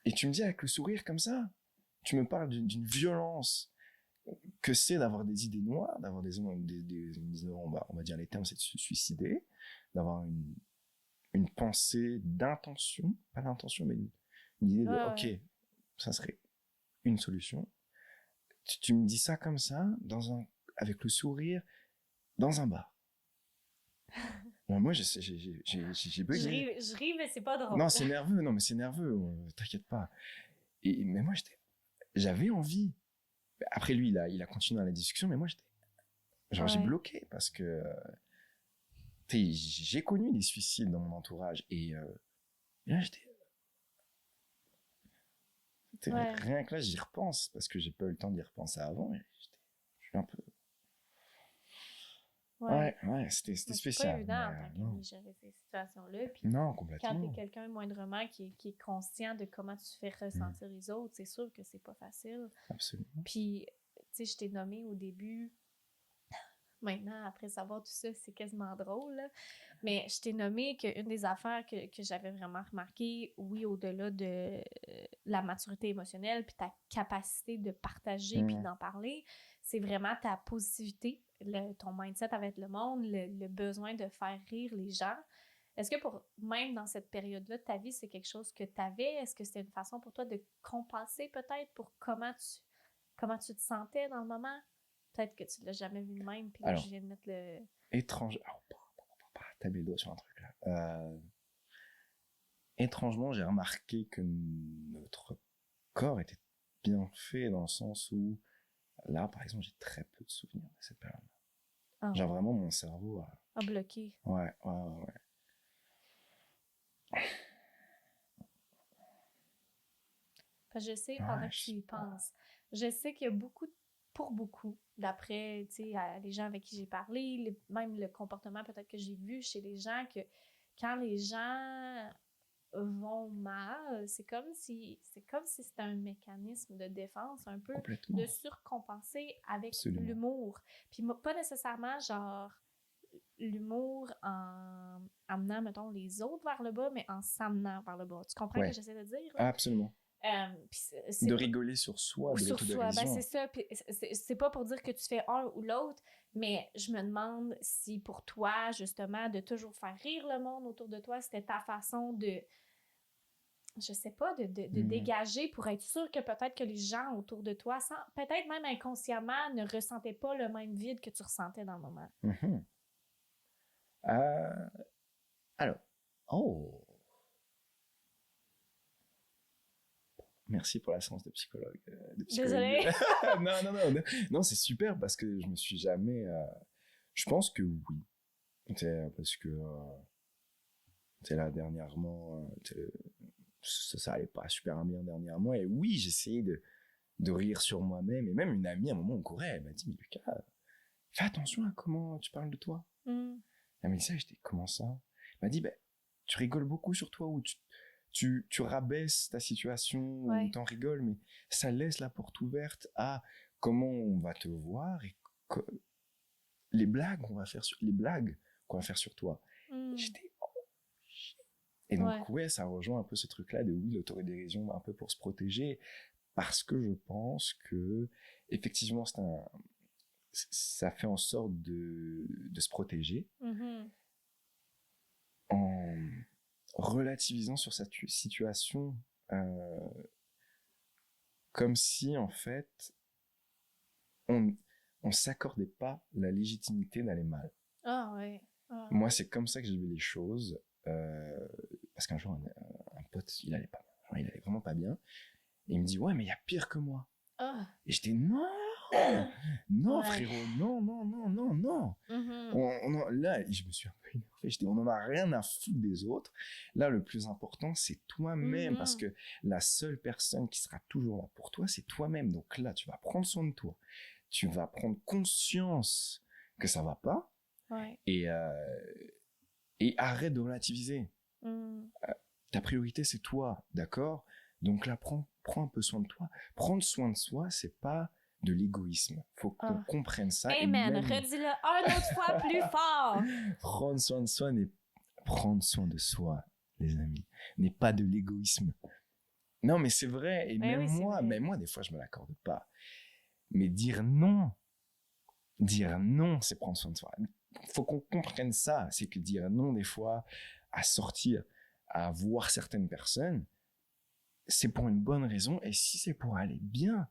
S2: Et tu me dis avec le sourire comme ça, tu me parles d'une violence que c'est d'avoir des idées noires, d'avoir on va dire les termes, c'est de se suicider, d'avoir une pensée d'intention, pas d'intention, mais une idée de ok, ça serait une solution. Tu me dis ça comme ça, avec le sourire, dans un bar. Moi, j'ai bugué.
S1: Je ris, mais c'est pas drôle.
S2: Non, c'est nerveux, t'inquiète pas. Mais moi, j'avais envie. Après lui, il a continué dans la discussion, mais moi, j'ai bloqué parce que j'ai connu des suicides dans mon entourage et là, rien que là, j'y repense parce que j'ai pas eu le temps d'y repenser avant. Je suis un peu. C'était spécial.
S1: C'est pas évident de gérer ces situations-là. Puis
S2: non, complètement.
S1: quand t'es quelqu'un moindrement qui est conscient de comment tu fais ressentir les autres, c'est sûr que c'est pas facile.
S2: Absolument.
S1: Puis, tu sais, je t'ai nommé au début. Maintenant, après savoir tout ça, c'est quasiment drôle. Là. Mais je t'ai nommé qu'une des affaires que j'avais vraiment remarqué, oui, au-delà de la maturité émotionnelle puis ta capacité de partager puis d'en parler, c'est vraiment ta positivité, ton mindset avec le monde, le besoin de faire rire les gens. Est-ce que même dans cette période-là de ta vie, c'est quelque chose que tu avais? Est-ce que c'était une façon pour toi de compenser peut-être pour comment tu te sentais dans le moment? Peut-être que tu l'as jamais vu de même, puis là,
S2: Alors,
S1: je viens de mettre le...
S2: étrange. Alors, taper le doigt sur un truc là. Étrangement, j'ai remarqué que notre corps était bien fait dans le sens où, là, par exemple, j'ai très peu de souvenirs de cette période.
S1: Ah,
S2: Genre vraiment, mon cerveau a...
S1: bloqué.
S2: Ouais.
S1: Parce que je sais, pendant que tu y penses, je sais qu'il y a pour beaucoup, d'après, tu sais, les gens avec qui j'ai parlé, même le comportement peut-être que j'ai vu chez les gens, que quand les gens vont mal, c'est comme si c'était un mécanisme de défense un peu, de surcompenser avec l'humour. Puis pas nécessairement genre l'humour en amenant, mettons, les autres vers le bas, mais en s'amenant vers le bas. Tu comprends ce que j'essaie de dire? Là?
S2: Absolument. De rigoler sur soi, de l'autodérision.
S1: Ben c'est ça. Puis c'est pas pour dire que tu fais un ou l'autre, mais je me demande si pour toi, justement, de toujours faire rire le monde autour de toi, c'était ta façon de, je sais pas, de dégager pour être sûr que peut-être que les gens autour de toi, peut-être même inconsciemment, ne ressentaient pas le même vide que tu ressentais dans le moment.
S2: Alors, merci pour la séance de psychologue.
S1: Désolée.
S2: Non, c'est super parce que je me suis jamais... Je pense que oui. Parce que... là, dernièrement... ça allait pas super bien dernièrement. Et oui, j'essayais de rire sur moi-même. Et même une amie, à un moment, on courait. Elle m'a dit, mais Lucas, fais attention à comment tu parles de toi. Elle m'a dit ça, j'étais, comment ça? Elle m'a dit, tu rigoles beaucoup sur toi ou tu rabaisses ta situation ou t'en rigoles, mais ça laisse la porte ouverte à comment on va te voir et les blagues qu'on va faire sur toi. J'étais et donc ça rejoint un peu ce truc-là de l'autodérision un peu pour se protéger, parce que je pense que effectivement ça fait en sorte de se protéger en relativisant sur cette situation, comme si en fait on s'accordait pas la légitimité d'aller mal. Moi, c'est comme ça que j'ai vu les choses, parce qu'un jour un pote, il allait pas bien, genre, il allait vraiment pas bien, et il me dit ouais, mais il y a pire que moi. Et j'étais non frérot, non. Là, je me suis un peu énervé. J'étais, on en a rien à foutre des autres. Là, le plus important, c'est toi-même, parce que la seule personne qui sera toujours là pour toi, c'est toi-même. Donc là, tu vas prendre soin de toi. Tu vas prendre conscience que ça va pas. Et arrête de relativiser. Ta priorité, c'est toi, d'accord? Donc là, prends un peu soin de toi. Prendre soin de soi, c'est pas de l'égoïsme. Faut qu'on comprenne ça.
S1: Amen. Redis-le une autre fois plus fort.
S2: Prendre soin de soi, les amis, n'est pas de l'égoïsme. Non, mais c'est vrai. Et même moi, des fois, je me l'accorde pas. Mais dire non, c'est prendre soin de soi. Faut qu'on comprenne ça. C'est que dire non, des fois, à sortir, à voir certaines personnes, c'est pour une bonne raison. Et si c'est pour aller bien,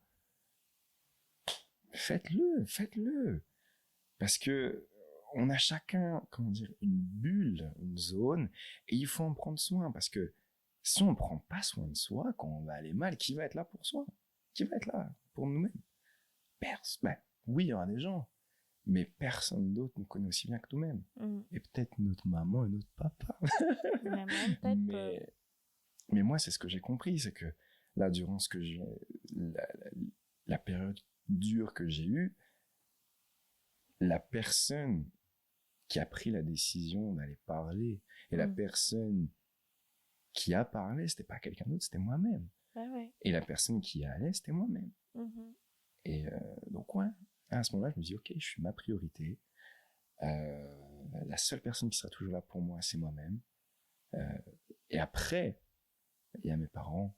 S2: faites-le. Parce que on a chacun, une bulle, une zone, et il faut en prendre soin. Parce que si on ne prend pas soin de soi, quand on va aller mal, qui va être là pour soi? Qui va être là pour nous-mêmes? Oui, il y aura des gens, mais personne d'autre nous connaît aussi bien que nous-mêmes. Et peut-être notre maman et notre papa. Mais moi, c'est ce que j'ai compris, c'est que là, durant la période dure que j'ai eue, la personne qui a pris la décision d'aller parler, et la personne qui a parlé, c'était pas quelqu'un d'autre, c'était moi-même. Et la personne qui allait, c'était moi-même. Et donc, à ce moment-là, je me dis, ok, je suis ma priorité. La seule personne qui sera toujours là pour moi, c'est moi-même. Et après, il y a mes parents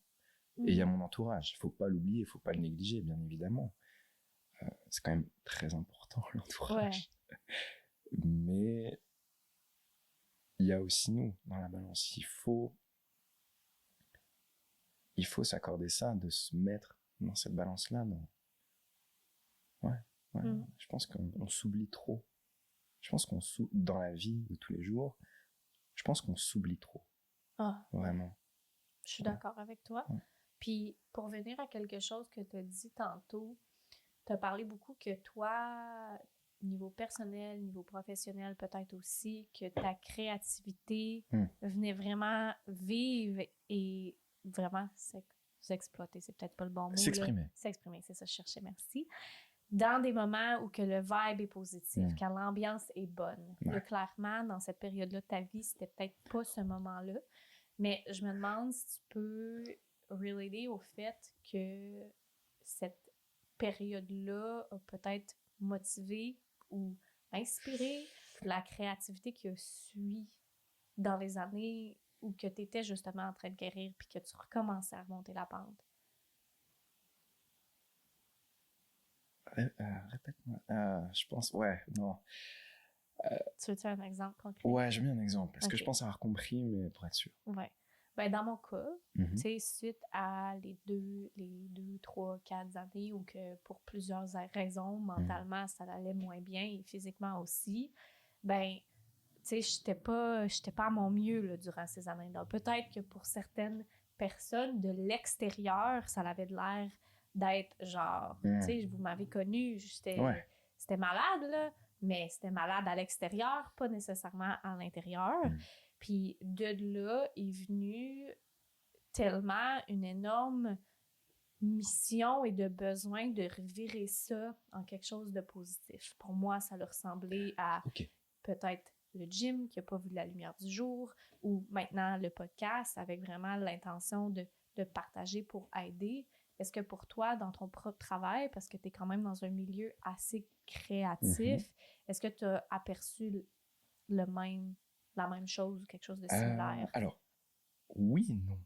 S2: et il y a mon entourage. Il faut pas l'oublier, il faut pas le négliger, bien évidemment. C'est quand même très important, l'entourage. Mais il y a aussi nous dans la balance. Il faut s'accorder ça, de se mettre dans cette balance-là. Ouais, je pense qu'on s'oublie trop. Je pense dans la vie de tous les jours, je pense qu'on s'oublie trop.
S1: Ah,
S2: vraiment.
S1: Je suis d'accord avec toi.
S2: Ouais.
S1: Puis, pour venir à quelque chose que tu as dit tantôt, tu as parlé beaucoup que toi, niveau personnel, niveau professionnel peut-être aussi, que ta créativité venait vraiment vivre et vraiment s'exploiter. C'est peut-être pas le bon mot.
S2: S'exprimer.
S1: S'exprimer, c'est ça que je cherchais, merci. Dans des moments où que le vibe est positif, quand l'ambiance est bonne.
S2: Ouais.
S1: Là, clairement, dans cette période-là de ta vie, c'était peut-être pas ce moment-là. Mais je me demande si tu peux relater au fait que cette période-là a peut-être motivé ou inspiré la créativité qui a suivi dans les années où que tu étais justement en train de guérir puis que tu recommençais à remonter la pente.
S2: Répète-moi. Je pense, non.
S1: Tu veux-tu un exemple concret?
S2: Ouais, j'ai mis un exemple, parce que je pense avoir compris, mais pour être sûr.
S1: Ouais. Ben, dans mon cas, tu sais, suite à les 2, 3, 4 années où que pour plusieurs raisons, mentalement, ça allait moins bien et physiquement aussi, ben, tu sais, j'étais pas à mon mieux là, durant ces années-là. Peut-être que pour certaines personnes de l'extérieur, ça avait de l'air d'être genre, tu sais, vous m'avez connu, c'était malade, là, mais c'était malade à l'extérieur, pas nécessairement à l'intérieur. Puis de là est venue tellement une énorme mission et de besoin de revirer ça en quelque chose de positif. Pour moi, ça leur ressemblait à peut-être le gym qui n'a pas vu la lumière du jour ou maintenant le podcast avec vraiment l'intention de partager pour aider. Est-ce que pour toi, dans ton propre travail, parce que tu es quand même dans un milieu assez créatif, est-ce que tu as aperçu la même chose ou quelque chose de similaire?
S2: Alors, oui et non.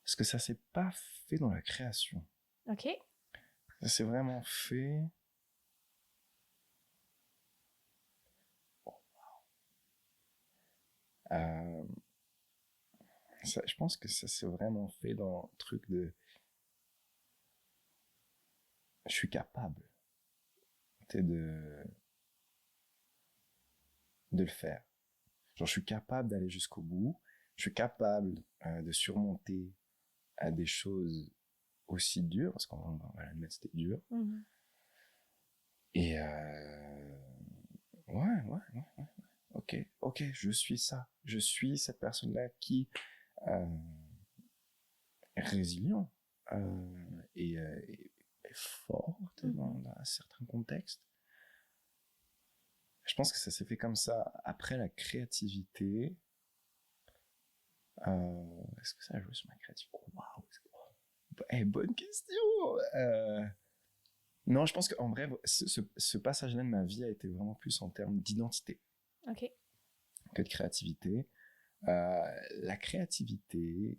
S2: Parce que ça s'est pas fait dans la création.
S1: OK.
S2: Ça s'est vraiment fait... je pense que ça s'est vraiment fait dans le truc de... Je suis capable de le faire. Genre, je suis capable d'aller jusqu'au bout. Je suis capable de surmonter des choses aussi dures, parce qu'on va l'admettre, c'était dur. Et ouais. Ok, je suis ça. Je suis cette personne-là qui est résilient et forte dans un certain contexte. Je pense que ça s'est fait comme ça. Après la créativité, est-ce que ça a joué sur ma créativité? Waouh! Bonne question! Non, je pense qu'en vrai, ce passage-là de ma vie a été vraiment plus en termes d'identité que de créativité. La créativité,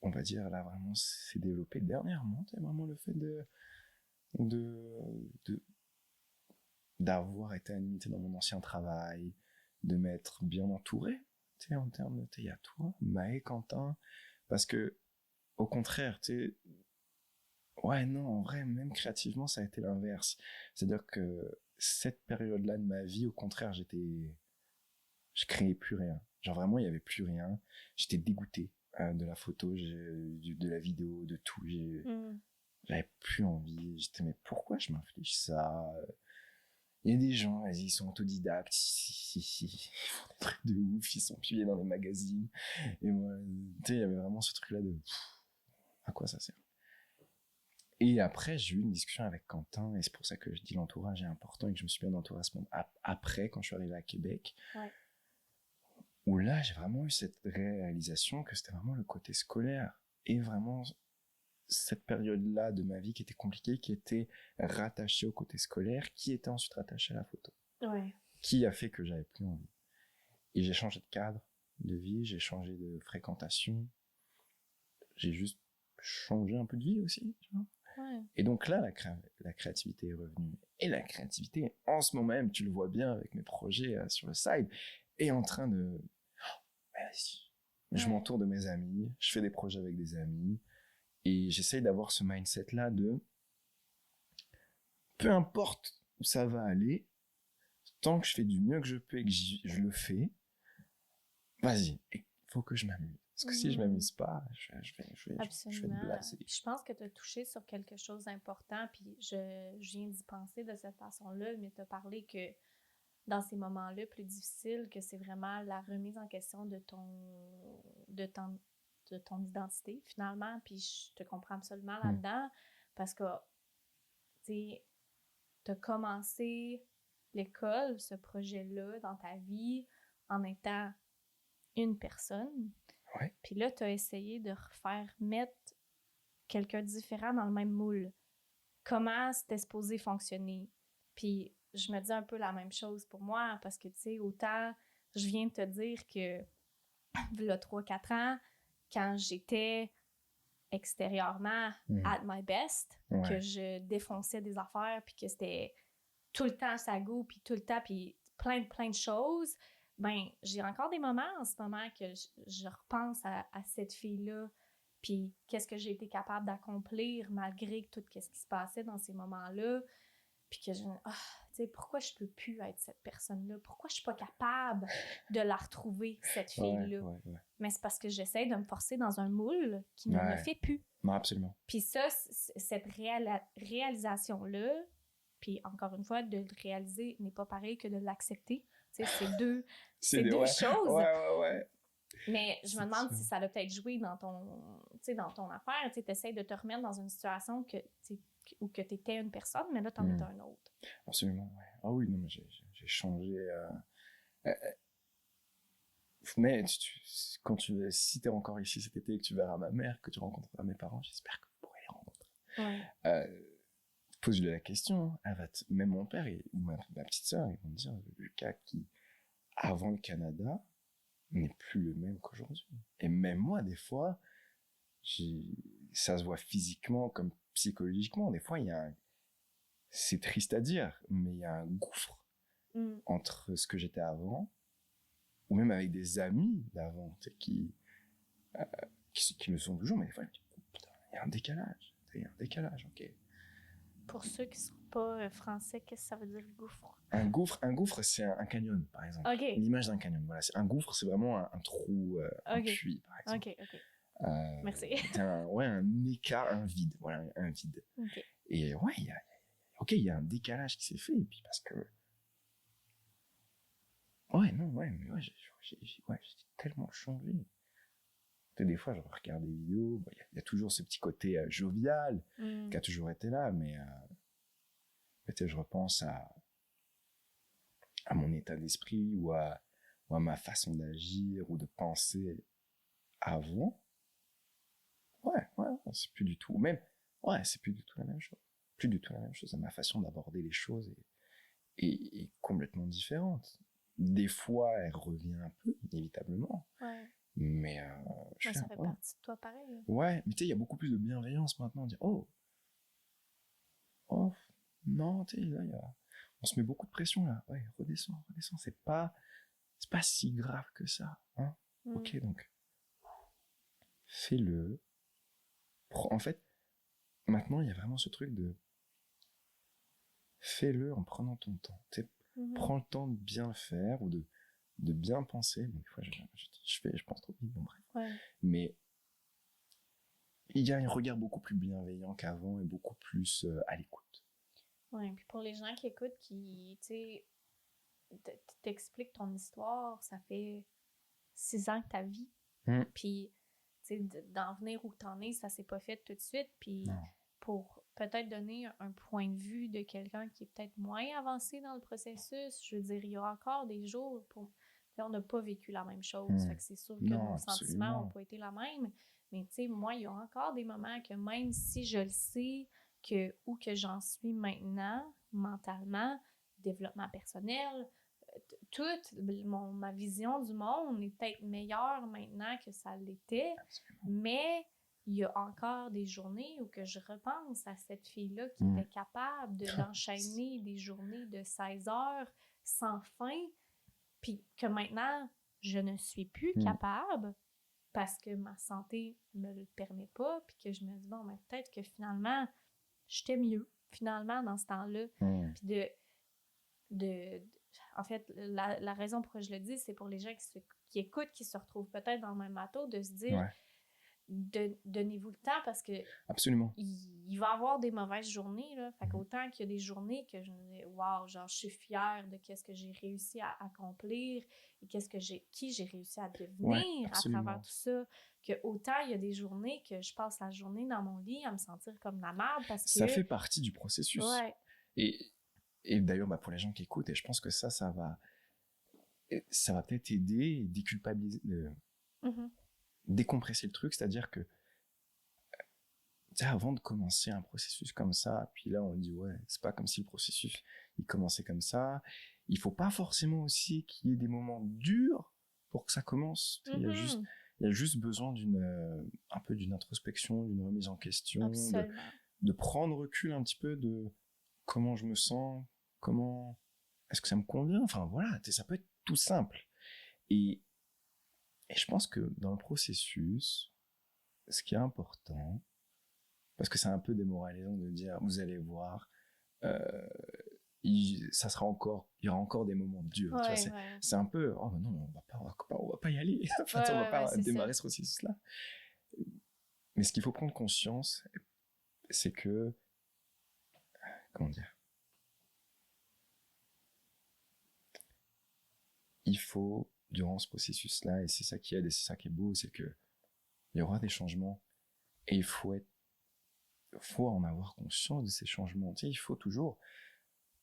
S2: on va dire, là, vraiment, s'est développée dernièrement. C'est vraiment le fait d'avoir été limité dans mon ancien travail, de m'être bien entouré, tu sais, en termes de, il y a toi, Maë, Quentin, parce que, au contraire, tu sais, ouais, non, en vrai, même créativement, ça a été l'inverse. C'est-à-dire que cette période-là de ma vie, au contraire, je créais plus rien. Genre vraiment, il y avait plus rien. J'étais dégoûté de la photo, de la vidéo, de tout. J'avais plus envie. J'étais, mais pourquoi je m'inflige ça? Il y a des gens, ils sont autodidactes, ils font des trucs de ouf, ils sont publiés dans les magazines. Et moi, tu sais, il y avait vraiment ce truc-là de, à quoi ça sert? Et après, j'ai eu une discussion avec Quentin, et c'est pour ça que je dis l'entourage est important et que je me suis bien entouré à ce moment. Après, quand je suis arrivé à Québec, où là, j'ai vraiment eu cette réalisation que c'était vraiment le côté scolaire et vraiment cette période-là de ma vie qui était compliquée, qui était rattachée au côté scolaire, qui était ensuite rattachée à la photo. Qui a fait que j'avais plus envie. Et j'ai changé de cadre de vie, j'ai changé de fréquentation, j'ai juste changé un peu de vie aussi, tu vois.
S1: Ouais.
S2: Et donc là, la créativité est revenue. Et la créativité, en ce moment même, tu le vois bien avec mes projets sur le side, est en train de... Vas-y. Je m'entoure de mes amis, je fais des projets avec des amis, et j'essaye d'avoir ce mindset-là de... Peu importe où ça va aller, tant que je fais du mieux que je peux et que je le fais, vas-y, il faut que je m'amuse. Parce que si je m'amuse pas, je vais être blasé.
S1: Je pense que tu as touché sur quelque chose d'important, puis je viens d'y penser de cette façon-là, mais tu as parlé que dans ces moments-là plus difficiles, que c'est vraiment la remise en question de ton identité, finalement, puis je te comprends absolument là-dedans, parce que, tu as commencé l'école, ce projet-là, dans ta vie, en étant une personne.
S2: Ouais.
S1: Puis là, tu as essayé de refaire mettre quelqu'un de différent dans le même moule. Comment c'était supposé fonctionner? Puis je me dis un peu la même chose pour moi, parce que, tu sais, autant je viens de te dire que, il y a 3-4 ans, quand j'étais extérieurement at my best, que je défonçais des affaires, puis que c'était tout le temps ça goût, puis tout le temps, puis plein de choses, ben j'ai encore des moments en ce moment que je repense à cette fille-là, puis qu'est-ce que j'ai été capable d'accomplir malgré tout ce qui se passait dans ces moments-là, puis que tu sais, pourquoi je peux plus être cette personne-là? Pourquoi je suis pas capable de la retrouver, cette fille-là? Mais c'est parce que j'essaie de me forcer dans un moule qui ne me fait plus.
S2: Non, absolument.
S1: Puis ça, cette réalisation-là, puis encore une fois, de le réaliser n'est pas pareil que de l'accepter. Tu sais, c'est deux choses.
S2: Ouais.
S1: Mais je me demande si ça a peut-être joué dans ton affaire. Tu essaies de te remettre dans une situation où tu étais une personne, mais là, tu en étais un autre.
S2: Absolument, ouais. Ah oui, non, mais j'ai changé. Mais si tu es encore ici cet été et que tu verras ma mère, que tu rencontreras mes parents, j'espère que vous pourrez les rencontrer. Pose-lui la question, même mon père ou ma petite sœur, ils vont te dire, Lucas qui, avant le Canada, n'est plus le même qu'aujourd'hui. Et même moi, des fois, ça se voit physiquement comme psychologiquement. Des fois, c'est triste à dire, mais il y a un gouffre entre ce que j'étais avant, ou même avec des amis d'avant, qui le sont toujours, mais des fois, je me dis, putain, il y a un décalage, ok.
S1: Pour ceux qui ne sont pas français, qu'est-ce que ça veut dire gouffre?
S2: Un gouffre, c'est un canyon, par exemple.
S1: Okay.
S2: L'image d'un canyon, voilà. Un gouffre, c'est vraiment un trou, un puits, par exemple.
S1: Ok. Merci.
S2: Un écart, un vide, voilà, un vide.
S1: Okay.
S2: Et ouais, il y a un décalage qui s'est fait, et puis parce que... j'ai tellement changé. Des fois, je regarde des vidéos, il y a toujours ce petit côté jovial qui a toujours été là, mais je repense à mon état d'esprit ou à ma façon d'agir ou de penser avant. C'est plus du tout. C'est plus du tout la même chose. Plus du tout la même chose. Ma façon d'aborder les choses est complètement différente. Des fois, elle revient un peu, inévitablement.
S1: Ouais.
S2: Mais
S1: ça fait partie de toi pareil.
S2: Ouais, mais tu sais, il y a beaucoup plus de bienveillance maintenant. Dire, oh, non, tu sais, là, on se met beaucoup de pression là. Ouais, redescends. C'est pas si grave que ça. Hein. Ok, donc, fais-le. En fait, maintenant, il y a vraiment ce truc de fais-le en prenant ton temps. Prends le temps de bien le faire ou de bien penser. Bon, des fois, je pense trop vite, bon, bref.
S1: Ouais.
S2: Mais il y a un regard beaucoup plus bienveillant qu'avant et beaucoup plus à l'écoute.
S1: Oui, puis pour les gens qui écoutent, qui, tu sais, t'expliquent ton histoire, ça fait 6 ans que t'as vie. Puis, tu sais, d'en venir où t'en es, ça s'est pas fait tout de suite. Puis, pour peut-être donner un point de vue de quelqu'un qui est peut-être moins avancé dans le processus, je veux dire, il y a encore des jours on n'a pas vécu la même chose. Fait que c'est sûr que nos sentiments n'ont pas été la même. Mais tu sais, moi, il y a encore des moments que même si je le sais où que j'en suis maintenant, mentalement, développement personnel, toute ma vision du monde est peut-être meilleure maintenant que ça l'était. Absolument. Mais il y a encore des journées où que je repense à cette fille-là qui était capable d'enchaîner des journées de 16 heures sans fin, puis que maintenant, je ne suis plus capable parce que ma santé me le permet pas, puis que je me dis, bon, mais peut-être que finalement, j'étais mieux, finalement, dans ce temps-là. Puis en fait, la raison pourquoi je le dis, c'est pour les gens qui écoutent, qui se retrouvent peut-être dans le même bateau, de se dire, donnez-vous le temps parce que
S2: absolument.
S1: Il va y avoir des mauvaises journées, là. Fait qu'autant qu'il y a des journées que je me dis, wow, genre, je suis fière de qu'est-ce que j'ai réussi à accomplir et qui j'ai réussi à devenir à travers tout ça, que autant il y a des journées que je passe la journée dans mon lit à me sentir comme la merde parce que...
S2: Ça fait partie du processus. Et d'ailleurs, pour les gens qui écoutent, et je pense que ça va peut-être aider et déculpabiliser, décompresser le truc, c'est-à-dire que avant de commencer un processus comme ça, puis là on dit ouais, c'est pas comme si le processus il commençait comme ça, il faut pas forcément aussi qu'il y ait des moments durs pour que ça commence. Il y a juste besoin un peu d'une introspection, d'une remise en question, de prendre recul un petit peu de comment je me sens, est-ce que ça me convient, enfin voilà, ça peut être tout simple. Et je pense que dans le processus, ce qui est important, parce que c'est un peu démoralisant de dire, vous allez voir, il y aura encore des moments durs. Tu vois, c'est un peu, oh non, on va pas y aller. En fait, on va pas démarrer ce processus-là. Mais ce qu'il faut prendre conscience, c'est que, comment dire, il faut, durant ce processus-là, et c'est ça qui aide et c'est ça qui est beau, c'est que il y aura des changements et il faut en avoir conscience de ces changements. Tu sais, il faut toujours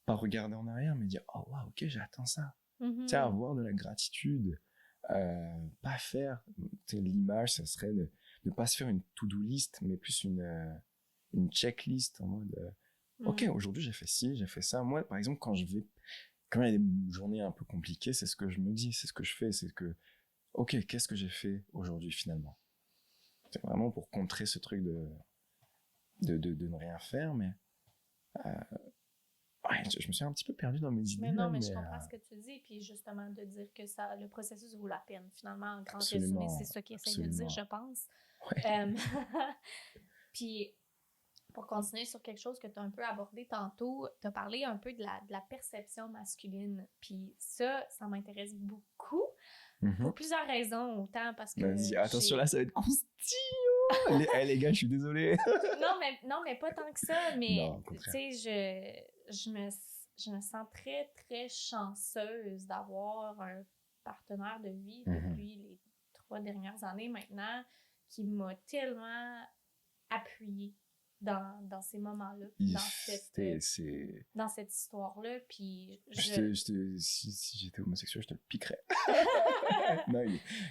S2: pas regarder en arrière, mais dire oh wow, ok, j'ai atteint ça. Tu sais, avoir de la gratitude, pas faire. L'image, ça serait ne pas se faire une to-do list, mais plus une checklist en mode ok, aujourd'hui j'ai fait ci, j'ai fait ça. Moi, par exemple, quand il y a des journées un peu compliquées, c'est ce que je me dis, c'est ce que je fais, c'est que ok, qu'est-ce que j'ai fait aujourd'hui finalement? C'est vraiment pour contrer ce truc de ne rien faire, mais je me suis un petit peu perdu dans mes idées.
S1: Mais non, mais je comprends ce que tu dis, puis justement de dire que le processus vaut la peine. Finalement, en grand résumé, c'est ça qu'il essaie de dire, je pense. Puis, pour continuer sur quelque chose que tu as un peu abordé tantôt, tu as parlé un peu de la perception masculine. Puis ça m'intéresse beaucoup. Pour plusieurs raisons, autant parce que...
S2: Vas-y, attention là, ça va être croustillant. Les gars, je suis désolé.
S1: non, mais pas tant que ça, mais tu sais, je me sens très, très chanceuse d'avoir un partenaire de vie depuis les 3 dernières années maintenant qui m'a tellement appuyée dans ces moments-là, dans cette histoire-là, puis
S2: si j'étais homosexuel, je te le piquerais. Non,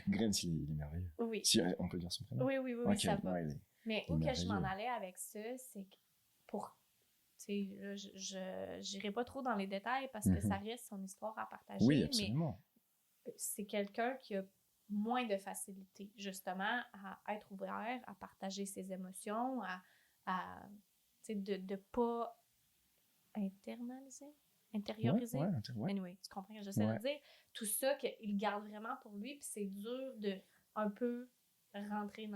S2: Graham, il est merveilleux.
S1: Oui.
S2: Si on peut dire son prénom.
S1: Oui, okay, ça va. Mais où que je m'en allais avec ça, c'est que tu sais, je n'irai pas trop dans les détails parce que ça reste son histoire à partager.
S2: Oui, absolument.
S1: Mais c'est quelqu'un qui a moins de facilité, justement, à être ouvert, à partager ses émotions, de ne pas intérioriser. Anyway, tu comprends ce que j'essaie de dire? Tout ça, qu'il garde vraiment pour lui, puis c'est dur de un peu rentrer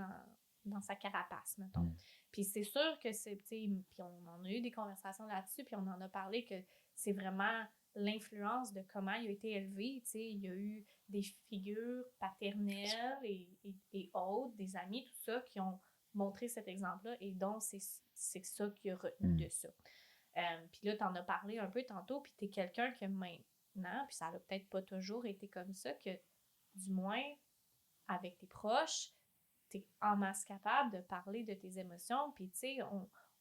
S1: dans sa carapace, mettons. Puis c'est sûr que puis on en a eu des conversations là-dessus, puis on en a parlé que c'est vraiment l'influence de comment il a été élevé, tu sais, il y a eu des figures paternelles et autres, des amis, tout ça, qui ont montré cet exemple-là, et donc c'est ça qu'il a retenu de ça. Puis là, t'en as parlé un peu tantôt, puis t'es quelqu'un que maintenant, puis ça n'a peut-être pas toujours été comme ça, que du moins, avec tes proches, t'es en masse capable de parler de tes émotions, puis tu sais,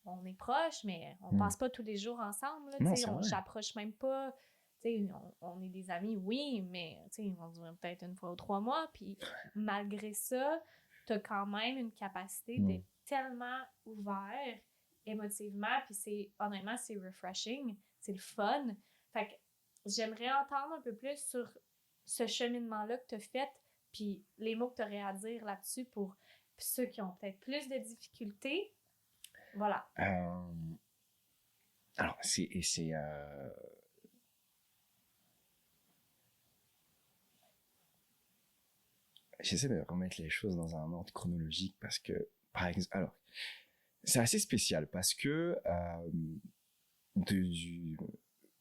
S1: on est proches, mais on passe pas tous les jours ensemble, tu sais, j'approche même pas, tu sais, on est des amis, oui, mais tu sais, on se voit peut-être une fois ou 3 mois, puis malgré ça, t'as quand même une capacité d'être tellement ouvert émotivement, puis honnêtement, c'est refreshing, c'est le fun. Fait que j'aimerais entendre un peu plus sur ce cheminement-là que tu as fait, puis les mots que tu aurais à dire là-dessus pour Puis ceux qui ont peut-être plus de difficultés, voilà.
S2: Alors, j'essaie de remettre les choses dans un ordre chronologique parce que, par exemple, alors, c'est assez spécial parce que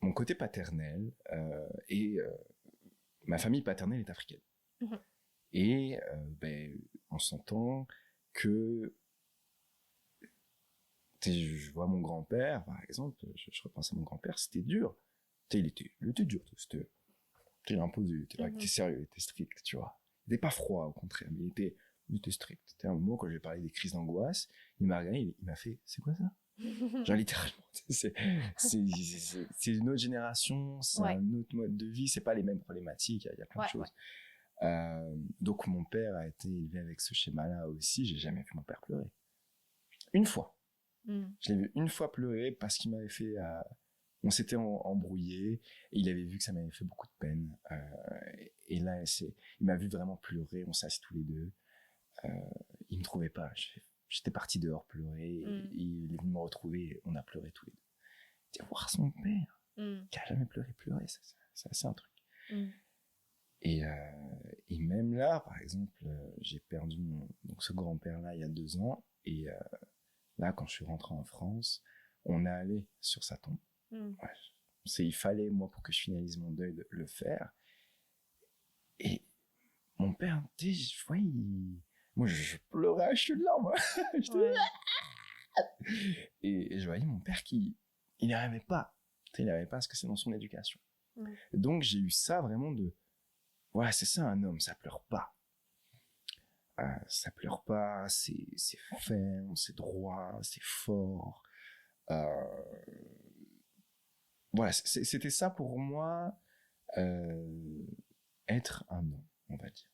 S2: mon côté paternel et ma famille paternelle est africaine.
S1: Mhm.
S2: Et on s'entend que je vois mon grand-père, par exemple, je repense à mon grand-père, c'était dur. Il était dur, il imposait, il était sérieux, il était strict, tu vois. Il n'était pas froid, au contraire, mais il était strict. C'était un moment quand j'ai parlé des crises d'angoisse, il m'a regardé, il m'a fait, c'est quoi ça? Genre littéralement, c'est une autre génération, c'est un autre mode de vie, c'est pas les mêmes problématiques, il y a plein de choses. Donc mon père a été élevé avec ce schéma-là aussi, j'ai jamais vu mon père pleurer. Une fois. Je l'ai vu une fois pleurer parce qu'il m'avait fait... on s'était embrouillé et il avait vu que ça m'avait fait beaucoup de peine. Et là, il m'a vu vraiment pleurer, on s'est assis tous les deux. Il me trouvait pas. J'étais parti dehors pleurer et il est venu me retrouver et on a pleuré tous les deux. Voir son père qui a jamais pleurer, c'est assez un truc. Et même là, par exemple, j'ai perdu donc ce grand-père-là il y a 2 ans et là, quand je suis rentré en France, on est allé sur sa tombe. Il fallait, moi, pour que je finalise mon deuil, de le faire. Et mon père, je voyais, moi, je pleurais à cheveux de larmes. Et je voyais mon père il n'arrivait pas. Il n'arrivait pas à ce que c'est dans son éducation. Donc, j'ai eu ça vraiment ouais, c'est ça, un homme, ça pleure pas. Ça pleure pas, c'est ferme, c'est droit, c'est fort. Voilà, c'était ça pour moi, être un homme, on va dire.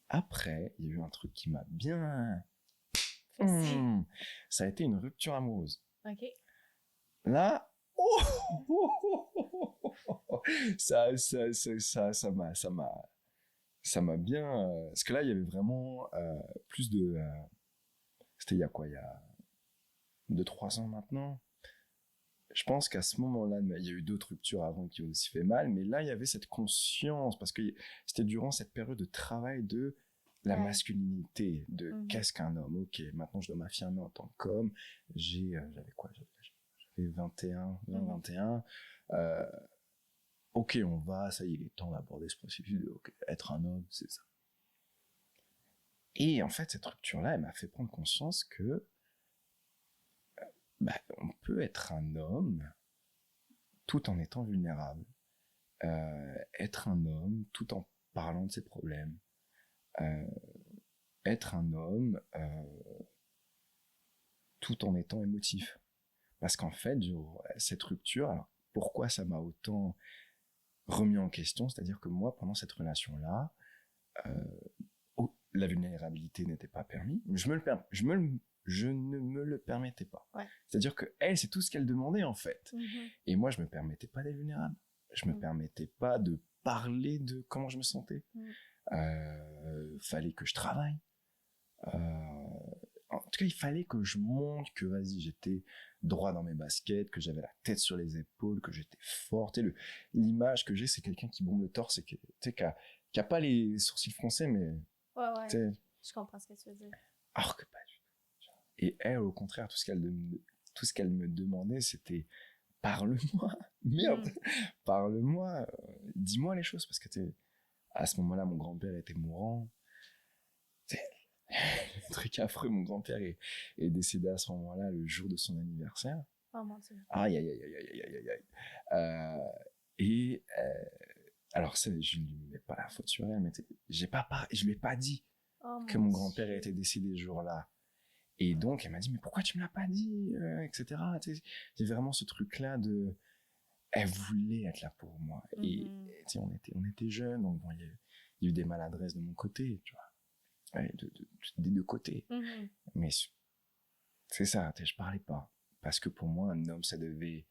S2: Après, il y a eu un truc qui m'a bien... ça a été une rupture amoureuse.
S1: Ok.
S2: Là, ça m'a bien... parce que là, il y avait vraiment plus de... c'était il y a quoi? Il y a 2-3 ans maintenant. Je pense qu'à ce moment-là, il y a eu d'autres ruptures avant qui ont aussi fait mal, mais là, il y avait cette conscience, parce que c'était durant cette période de travail de la masculinité, de qu'est-ce qu'un homme. Ok, maintenant je dois m'affirmer en tant qu'homme. J'avais quoi? J'avais 21. Ok, ça y est, il est temps d'aborder ce processus de être un homme, c'est ça. Et en fait, cette rupture-là, elle m'a fait prendre conscience que on peut être un homme tout en étant vulnérable. Être un homme tout en parlant de ses problèmes. Être un homme tout en étant émotif. Parce qu'en fait, cette rupture, alors pourquoi ça m'a autant remis en question, c'est-à-dire que moi, pendant cette relation-là, la vulnérabilité n'était pas permise. Je ne me le permettais pas. C'est-à-dire que elle, c'est tout ce qu'elle demandait en fait. Et moi, je me permettais pas d'être vulnérable. Je me permettais pas de parler de comment je me sentais. Fallait que je travaille. En tout cas, il fallait que je montre que vas-y, j'étais droit dans mes baskets, que j'avais la tête sur les épaules, que j'étais fort. L'image que j'ai, c'est quelqu'un qui bombe le torse et qui a pas les sourcils froncés, mais
S1: je comprends ce que tu veux dire.
S2: Alors que pas du tout. Et elle, au contraire, tout ce qu'elle me demandait, c'était parle-moi, merde, parle-moi, dis-moi les choses, parce que à ce moment-là, mon grand-père était mourant. Le truc affreux, mon grand-père est décédé à ce moment-là, le jour de son anniversaire.
S1: Oh mon Dieu.
S2: Aïe, aïe, aïe, aïe, aïe, aïe, aïe. Et alors, je ne lui mets pas la faute sur elle, mais je lui ai pas dit que mon grand-père était décédé ce jour-là. Et donc, elle m'a dit, mais pourquoi tu me l'as pas dit, etc. C'est vraiment ce truc-là de... Elle voulait être là pour moi. Et on était jeunes, donc bon, il y a eu des maladresses de mon côté, tu vois. Des deux côtés. Mais c'est ça, je parlais pas. Parce que pour moi, un homme, ça devait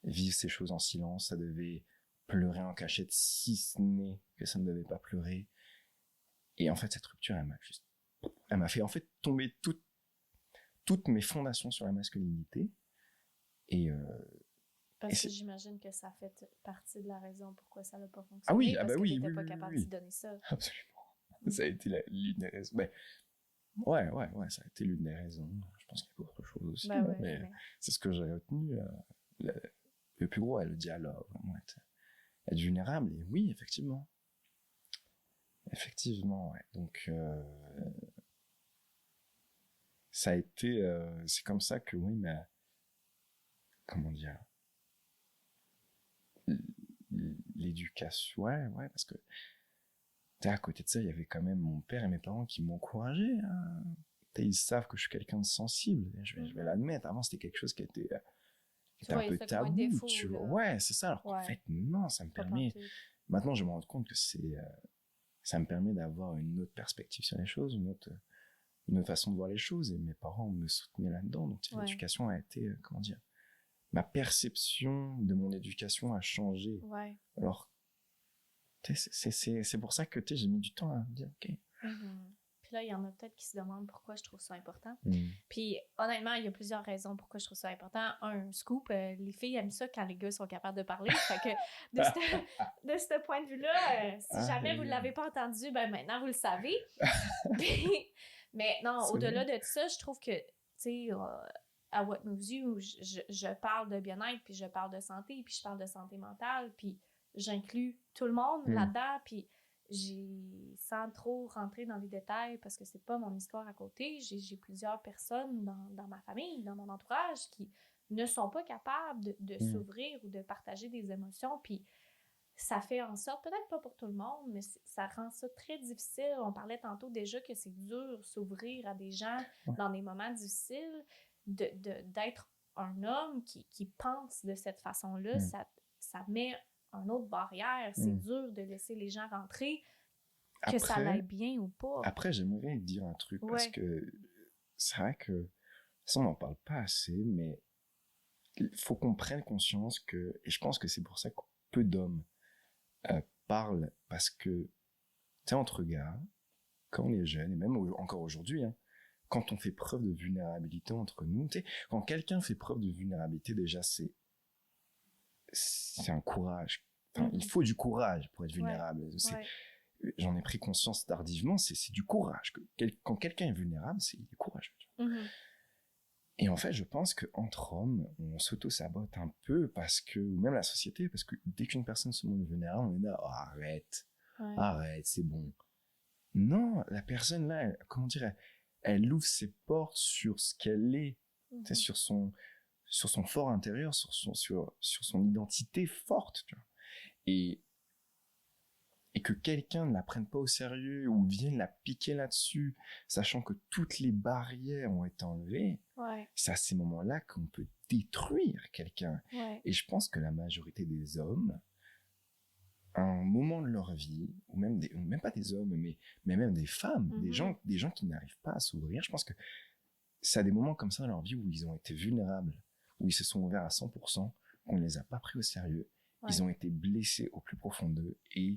S2: vivre ces choses en silence, ça devait pleurer en cachette, si ce n'est que ça ne devait pas pleurer. Et en fait, cette rupture, elle m'a fait en fait tomber toutes mes fondations sur la masculinité. Et
S1: parce que j'imagine que ça fait partie de la raison pourquoi ça n'a pas fonctionné.
S2: Ah oui,
S1: parce
S2: bah
S1: que
S2: oui,
S1: t'étais
S2: oui,
S1: pas
S2: oui,
S1: capable
S2: oui.
S1: de donner ça.
S2: Absolument. Ça a été l'une des raisons. Ben, ouais, ça a été l'une des raisons. Je pense qu'il y a autre chose aussi,
S1: Ben ouais,
S2: mais c'est ce que j'ai retenu. Le plus gros est le dialogue, vraiment être vulnérable. Et oui, effectivement. Effectivement, ouais. Donc, ça a été... c'est comme ça que, oui, mais... Comment dire, l'éducation, ouais, parce que à côté de ça, il y avait quand même mon père et mes parents qui m'encourageaient. Hein. Ils savent que je suis quelqu'un de sensible, je vais l'admettre. Avant, c'était quelque chose qui était un peu tabou.
S1: Défaut,
S2: tu vois. Ouais, c'est ça. Alors qu'en fait, non, ça me permet... Maintenant, je me rends compte que ça me permet d'avoir une autre perspective sur les choses, une autre façon de voir les choses. Et mes parents me soutenaient là-dedans. Donc, l'éducation a été, comment dire, ma perception de mon éducation a changé.
S1: Ouais.
S2: Alors, c'est pour ça que j'ai mis du temps à me dire, ok.
S1: Puis là, il y en a peut-être qui se demandent pourquoi je trouve ça important. Puis honnêtement, il y a plusieurs raisons pourquoi je trouve ça important. Un scoop, les filles aiment ça quand les gars sont capables de parler. Fait que de ce point de vue-là, si jamais vous ne l'avez pas entendu, ben maintenant vous le savez. Mais non, au-delà de ça, je trouve que, tu sais, à What Moves You, je parle de bien-être, puis je parle de santé, puis je parle de santé mentale, puis j'inclus tout le monde là-dedans, puis sans trop rentrer dans les détails, parce que c'est pas mon histoire à côté, j'ai plusieurs personnes dans ma famille, dans mon entourage, qui ne sont pas capables de s'ouvrir ou de partager des émotions, puis ça fait en sorte, peut-être pas pour tout le monde, mais ça rend ça très difficile. On parlait tantôt déjà que c'est dur s'ouvrir à des gens dans des moments difficiles, d'être un homme qui pense de cette façon-là, ça met une autre barrière. C'est dur de laisser les gens rentrer, que ça l'aille bien ou pas.
S2: Après, j'aimerais dire un truc, parce que c'est vrai que ça, on n'en parle pas assez, mais il faut qu'on prenne conscience que, et je pense que c'est pour ça que peu d'hommes parlent, parce que, tu sais, entre gars, quand on est jeune, et même encore aujourd'hui, hein, quand on fait preuve de vulnérabilité entre nous, tu sais, quand quelqu'un fait preuve de vulnérabilité, déjà, c'est un courage. Enfin, il faut du courage pour être vulnérable. J'en ai pris conscience tardivement, c'est du courage. Quand quelqu'un est vulnérable, c'est du courage. Et en fait, je pense qu'entre hommes, on s'auto-sabote un peu, parce que, ou même la société, parce que dès qu'une personne se montre vulnérable, on est là, oh, arrête, c'est bon. Non, la personne là, comment dire, elle ouvre ses portes sur ce qu'elle est, sur son fort intérieur, sur son identité forte, tu vois. Et que quelqu'un ne la prenne pas au sérieux ou vienne la piquer là-dessus, sachant que toutes les barrières ont été enlevées, c'est à ces moments-là qu'on peut détruire quelqu'un. Et je pense que la majorité des hommes, à un moment de leur vie, ou même pas des hommes, mais même des femmes, des gens qui n'arrivent pas à s'ouvrir, je pense que c'est à des moments comme ça dans leur vie où ils ont été vulnérables, où ils se sont ouverts à 100%, qu'on ne les a pas pris au sérieux, ils ont été blessés au plus profond d'eux, et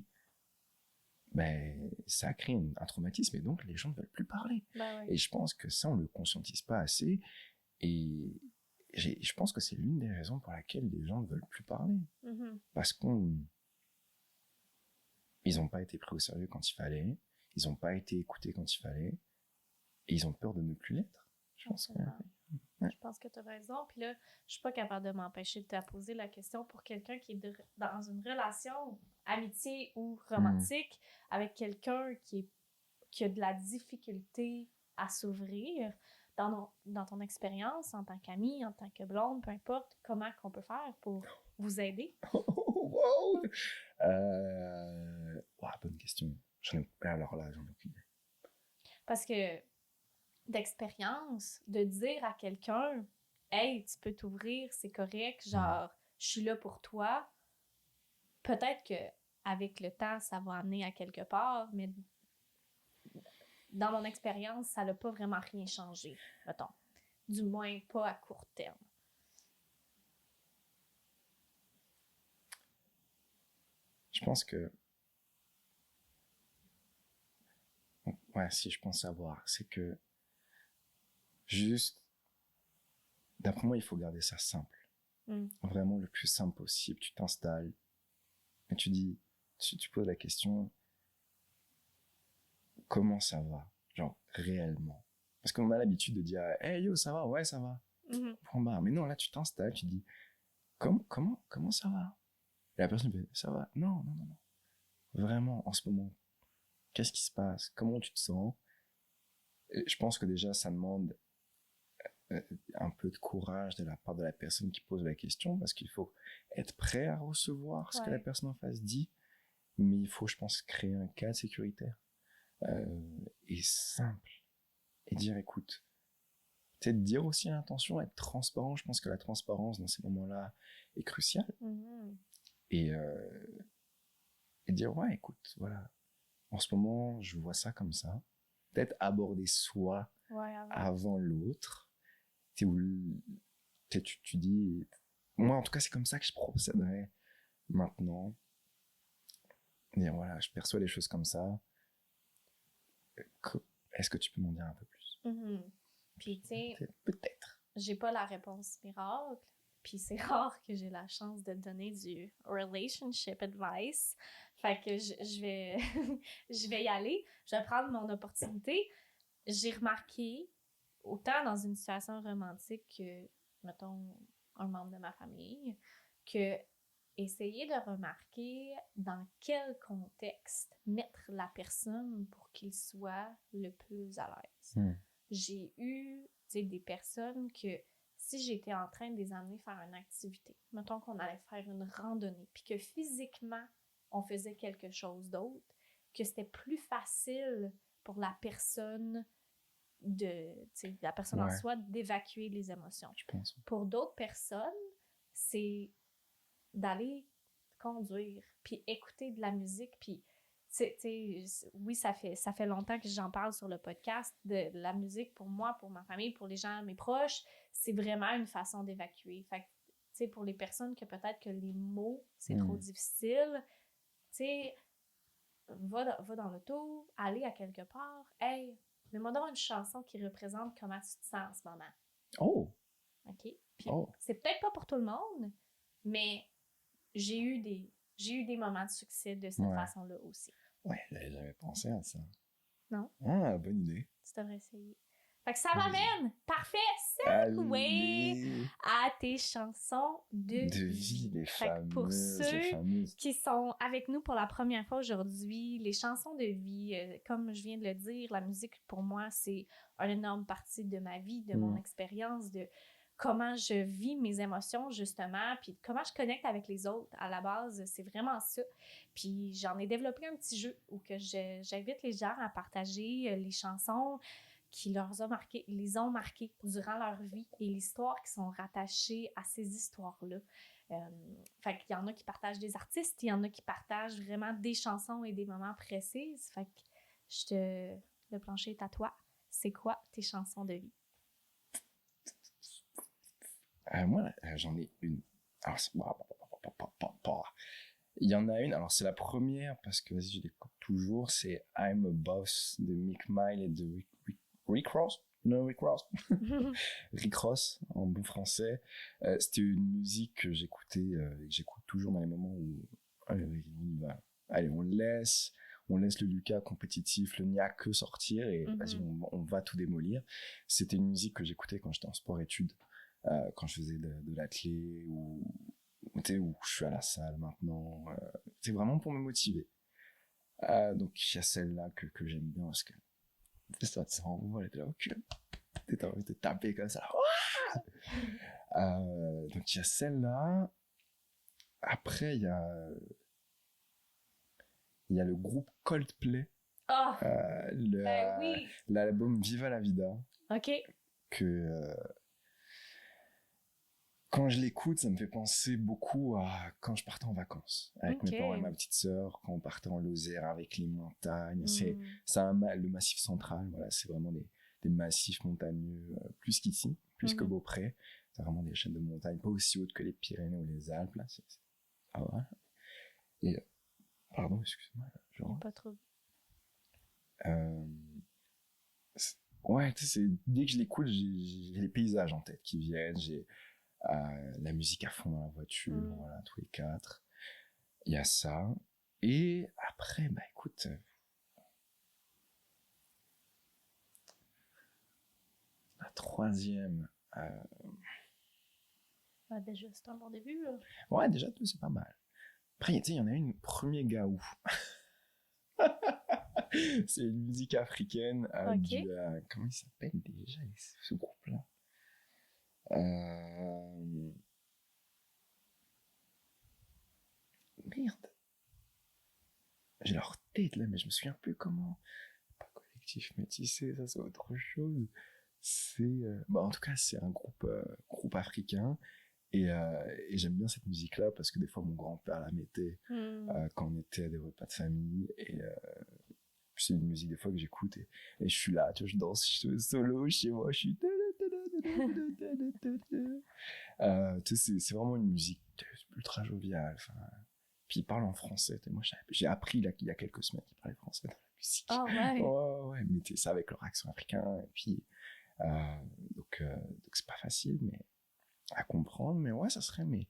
S2: ça a créé un traumatisme, et donc les gens ne veulent plus parler. Et je pense que ça, on ne le conscientise pas assez, et je pense que c'est l'une des raisons pour laquelle les gens ne veulent plus parler. Parce ils n'ont pas été pris au sérieux quand il fallait, ils n'ont pas été écoutés quand il fallait, et ils ont peur de ne plus l'être. Je pense
S1: que tu as raison. Puis là, je suis pas capable de m'empêcher de te poser la question pour quelqu'un qui est dans une relation amitié ou romantique avec quelqu'un qui a de la difficulté à s'ouvrir. Dans ton expérience, en tant qu'ami, en tant que blonde, peu importe, comment qu'on peut faire pour vous aider?
S2: Wow! Bonne question. Alors là, j'en ai aucune idée.
S1: Parce que d'expérience, de dire à quelqu'un « Hey, tu peux t'ouvrir, c'est correct, genre, je suis là pour toi », peut-être qu'avec le temps, ça va amener à quelque part, mais dans mon expérience, ça n'a pas vraiment rien changé, mettons. Du moins, pas à court terme.
S2: Je pense que ouais, si je pense savoir, c'est que juste, d'après moi, il faut garder ça simple. Vraiment le plus simple possible. Tu t'installes et tu dis, tu poses la question, comment ça va? Genre, réellement. Parce qu'on a l'habitude de dire, hey yo, ça va? Ouais, ça va. Point barre. Mais non, là, tu t'installes, tu dis, comment ça va? Et la personne fait, ça va? Non, non, non, non. Vraiment, en ce moment, qu'est-ce qui se passe? Comment tu te sens? Et je pense que déjà, ça demande un peu de courage de la part de la personne qui pose la question, parce qu'il faut être prêt à recevoir ce que la personne en face dit, mais il faut, je pense, créer un cadre sécuritaire et simple, et dire, écoute, peut-être dire aussi l'intention, être transparent. Je pense que la transparence dans ces moments-là est cruciale. Et dire, ouais, écoute, voilà, en ce moment, je vois ça comme ça. Peut-être aborder soi avant l'autre. Peut-être tu dis, moi en tout cas, c'est comme ça que je procéderais maintenant. Dire, voilà, je perçois les choses comme ça. Est-ce que tu peux m'en dire un peu plus?
S1: Puis, tu sais,
S2: peut-être.
S1: J'ai pas la réponse miracle. Puis c'est rare que j'ai la chance de donner du relationship advice. Fait que je vais, je vais y aller. Je vais prendre mon opportunité. J'ai remarqué, autant dans une situation romantique que, mettons, un membre de ma famille, que essayer de remarquer dans quel contexte mettre la personne pour qu'il soit le plus à l'aise. J'ai eu des personnes que si j'étais en train de les amener faire une activité, mettons qu'on allait faire une randonnée, puis que physiquement, on faisait quelque chose d'autre, que c'était plus facile pour la personne en soi d'évacuer les émotions.
S2: Je pense.
S1: Pour d'autres personnes, c'est d'aller conduire, puis écouter de la musique, puis oui, ça fait longtemps que j'en parle sur le podcast, de la musique pour moi, pour ma famille, pour les gens, mes proches, c'est vraiment une façon d'évacuer. Fait que, pour les personnes que peut-être que les mots, c'est trop difficile, va dans l'auto, aller à quelque part, hey, mets-moi donc une chanson qui représente comment tu te sens en ce moment.
S2: Oh!
S1: OK? Puis c'est peut-être pas pour tout le monde, mais j'ai eu des moments de succès de cette façon-là aussi.
S2: Ouais, j'avais jamais pensé à ça.
S1: Non?
S2: Ah, bonne idée.
S1: Tu devrais essayer. Fait que ça m'amène, parfait, segway à tes chansons de vie.
S2: Les fameuses,
S1: pour ceux qui sont avec nous pour la première fois aujourd'hui, les chansons de vie, comme je viens de le dire, la musique pour moi, c'est une énorme partie de ma vie, de mon expérience, de comment je vis mes émotions, justement, puis comment je connecte avec les autres. À la base, c'est vraiment ça. Puis j'en ai développé un petit jeu où que j'invite les gens à partager les chansons qui les ont marqués durant leur vie et l'histoire qui sont rattachées à ces histoires-là. Fait qu'il y en a qui partagent des artistes, il y en a qui partagent vraiment des chansons et des moments précis. Fait que le plancher est à toi. C'est quoi tes chansons de vie?
S2: Moi, j'en ai une. Alors, il y en a une, alors c'est la première parce que vas-y, je l'écoute toujours, c'est I'm a Boss de Mick Mill et de Rick Ross. Non, Rick Ross. Rick Ross, en bon français. C'était une musique que j'écoutais, et que j'écoute toujours dans les moments où allez, on laisse le Lucas compétitif, le nia que sortir et vas-y, on va tout démolir. C'était une musique que j'écoutais quand j'étais en sport-études, quand je faisais de l'athlé ou où je suis à la salle maintenant. C'est vraiment pour me motiver. Donc il y a celle-là que j'aime bien parce que ça te renvoie, t'es là au cul. T'as envie de taper comme ça. Donc il y a celle-là. Après il y a le groupe Coldplay.
S1: Oui.
S2: L'album Viva la Vida.
S1: OK.
S2: Que quand je l'écoute, ça me fait penser beaucoup à quand je partais en vacances avec mes parents et ma petite sœur, quand on partait en Lozère avec les montagnes. C'est le massif central, voilà, c'est vraiment des massifs montagneux, plus qu'ici, plus que Beaupré. C'est vraiment des chaînes de montagnes, pas aussi hautes que les Pyrénées ou les Alpes. Là, Ah ouais. Et, pardon, excuse-moi.
S1: Pas trop.
S2: Ouais, tu sais, dès que je l'écoute, j'ai les paysages en tête qui viennent, j'ai la musique à fond dans la voiture, voilà, tous les quatre. Il y a ça. Et après, bah écoute, la troisième.
S1: Bah, déjà, c'est un bon début, là.
S2: Ouais, déjà, deux, c'est pas mal. Après, tu sais, il y en a une, premier Gaou. C'est une musique africaine
S1: Ok.
S2: comment il s'appelle déjà ce groupe-là? Euh, Merde, j'ai leur tête là, mais je me souviens plus comment. Pas collectif métissé, ça c'est autre chose. C'est, bah, en tout cas, c'est un groupe africain. Et j'aime bien cette musique-là parce que des fois mon grand-père la mettait quand on était à des repas de famille. Et c'est une musique des fois que j'écoute et je suis là, tu vois, je danse solo chez moi, je suis. Tu sais, c'est vraiment une musique ultra joviale. Enfin, puis il parle en français. Moi, j'ai appris là, il y a quelques semaines qu'il parlait français dans la musique.
S1: Ah ouais.
S2: Ouais, mais tu sais, ça avec leur accent africain. Et puis, donc c'est pas facile, mais à comprendre. Mais ouais, ça serait mes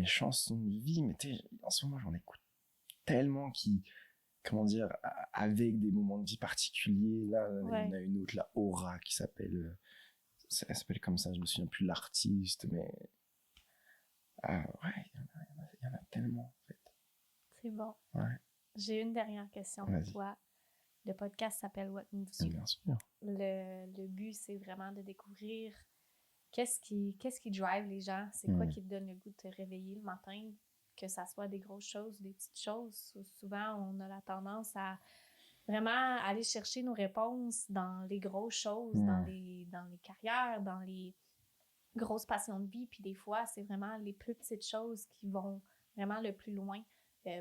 S2: chansons de vie. Mais tu sais, en ce moment, j'en écoute tellement qui, comment dire, avec des moments de vie particuliers. Là, il y en a une autre, la Aura, qui s'appelle, elle s'appelle comme ça, je me souviens plus de l'artiste, mais ouais, il y en a tellement, en fait.
S1: C'est bon.
S2: Ouais.
S1: J'ai une dernière question pour toi. Le podcast s'appelle What Moves You.
S2: Bien sûr.
S1: Le but, c'est vraiment de découvrir qu'est-ce qui drive les gens. C'est quoi qui te donne le goût de te réveiller le matin, que ça soit des grosses choses ou des petites choses. Souvent, on a la tendance à vraiment aller chercher nos réponses dans les grosses choses, dans les carrières, dans les grosses passions de vie. Puis des fois, c'est vraiment les plus petites choses qui vont vraiment le plus loin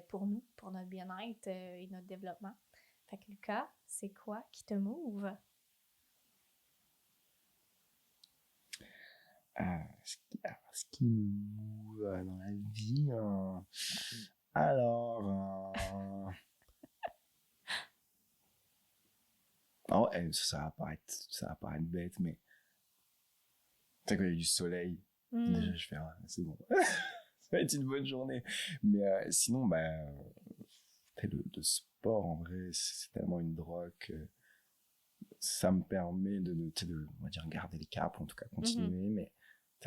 S1: pour nous, pour notre bien-être et notre développement. Fait que Lucas, c'est quoi qui te move?
S2: Ce qui me move dans la vie, alors, oh, ça va paraître bête, mais tu sais, quand il y a du soleil, déjà je fais, c'est bon, ça va être une bonne journée. Mais sinon, bah, le sport, en vrai, c'est tellement une drogue que ça me permet on va dire, garder les caps, en tout cas continuer, mais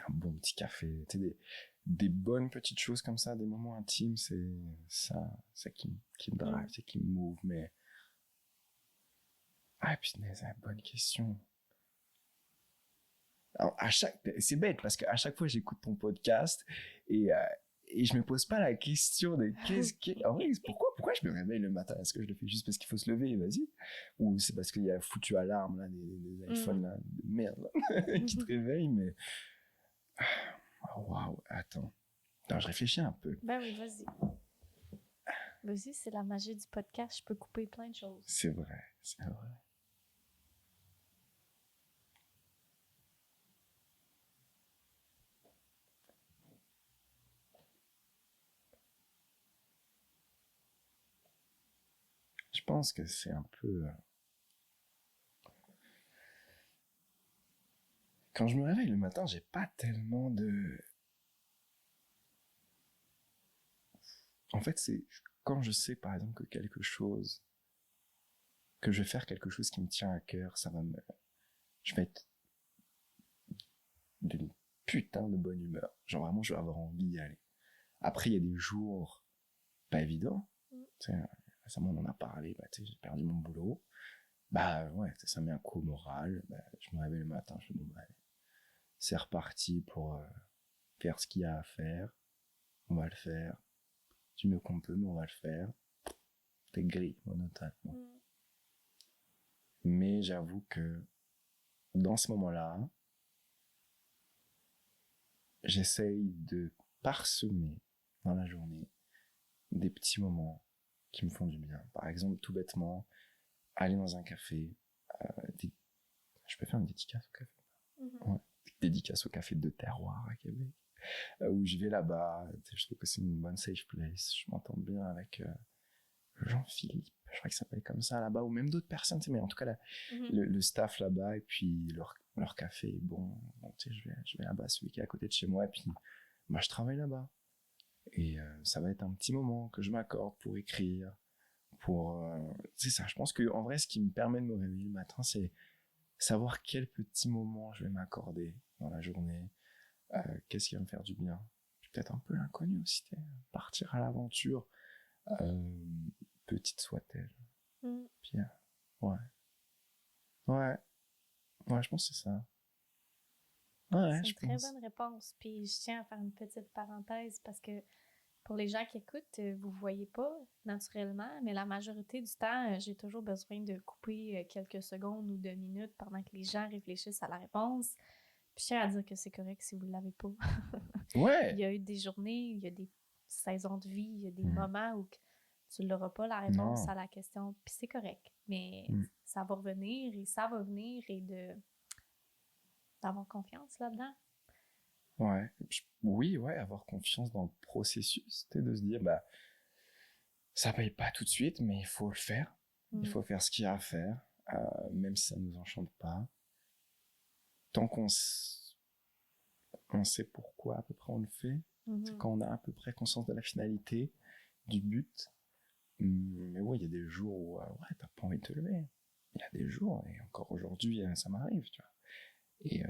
S2: un bon petit café, des bonnes petites choses comme ça, des moments intimes, c'est ça qui me drive, c'est qui me move. Mais punaise, bonne question. Alors, c'est bête parce qu'à chaque fois j'écoute ton podcast et je me pose pas la question de en vrai, pourquoi je me réveille le matin? Est-ce que je le fais juste parce qu'il faut se lever, vas-y? Ou c'est parce qu'il y a foutu alarme là, des iPhones là, de merde là, qui te réveillent? Mais waouh, attends, je réfléchis un peu.
S1: Ben oui, vas-y. Vas-y, c'est la magie du podcast, je peux couper plein de choses.
S2: C'est vrai, c'est vrai. Je pense que c'est un peu... Quand je me réveille le matin, j'ai pas tellement de... En fait, c'est quand je sais, par exemple, que je vais faire quelque chose qui me tient à cœur, je vais être d'une putain de bonne humeur. Genre vraiment, je vais avoir envie d'y aller. Après, il y a des jours pas évidents. Tu sais, récemment, on en a parlé, j'ai perdu mon boulot. Bah ouais, ça met un coup au moral. Bah, je me réveille le matin, je fais bon, bah, allez, c'est reparti pour faire ce qu'il y a à faire. On va le faire. Du mieux qu'on peut, mais on va le faire. T'es gris, monotalement. Mais j'avoue que dans ce moment-là, j'essaye de parsemer dans la journée des petits moments qui me font du bien. Par exemple, tout bêtement, aller dans un café. Je peux faire une dédicace au café. Ouais. Dédicace au café de terroir à Québec. Où je vais là-bas. Je trouve que c'est une bonne safe place. Je m'entends bien avec Jean-Philippe. je crois qu'il s'appelle comme ça là-bas, ou même d'autres personnes, tu sais, mais en tout cas,
S1: Mhm.
S2: le staff là-bas, et puis leur café est bon. Donc, tu sais, je vais là-bas, celui qui est à côté de chez moi, et puis moi, je travaille là-bas. Et ça va être un petit moment que je m'accorde pour écrire, pour... c'est ça, je pense que en vrai, ce qui me permet de me réveiller le matin, c'est savoir quel petit moment je vais m'accorder dans la journée, qu'est-ce qui va me faire du bien. Peut-être un peu l'inconnu aussi, partir à l'aventure, petite soit-elle.
S1: Mhm.
S2: Puis, ouais. Ouais. Ouais, je pense que c'est ça. Ouais,
S1: C'est
S2: je
S1: une très
S2: pense.
S1: bonne réponse. Puis je tiens à faire une petite parenthèse parce que pour les gens qui écoutent, vous ne voyez pas naturellement, mais la majorité du temps, j'ai toujours besoin de couper quelques secondes ou 2 minutes pendant que les gens réfléchissent à la réponse. Puis je tiens à dire que c'est correct si vous ne l'avez pas. Il
S2: Ouais.
S1: y a eu des journées, il y a des saisons de vie, il y a des
S2: Mm.
S1: moments où tu n'auras pas la réponse
S2: Non.
S1: à la question, puis c'est correct. Mais
S2: Mm.
S1: ça va revenir et ça va venir et d'avoir confiance là-dedans.
S2: Ouais. Oui, ouais, avoir confiance dans le processus, de se dire, bah, ça paye pas tout de suite, mais il faut le faire. Il faut faire ce qu'il y a à faire, même si ça nous enchante pas. Tant on sait pourquoi à peu près on le fait, c'est quand on a à peu près conscience de la finalité, du but. Mais ouais, il y a des jours où ouais, t'as pas envie de te lever. Il y a des jours, et encore aujourd'hui, ça m'arrive, tu vois. Mais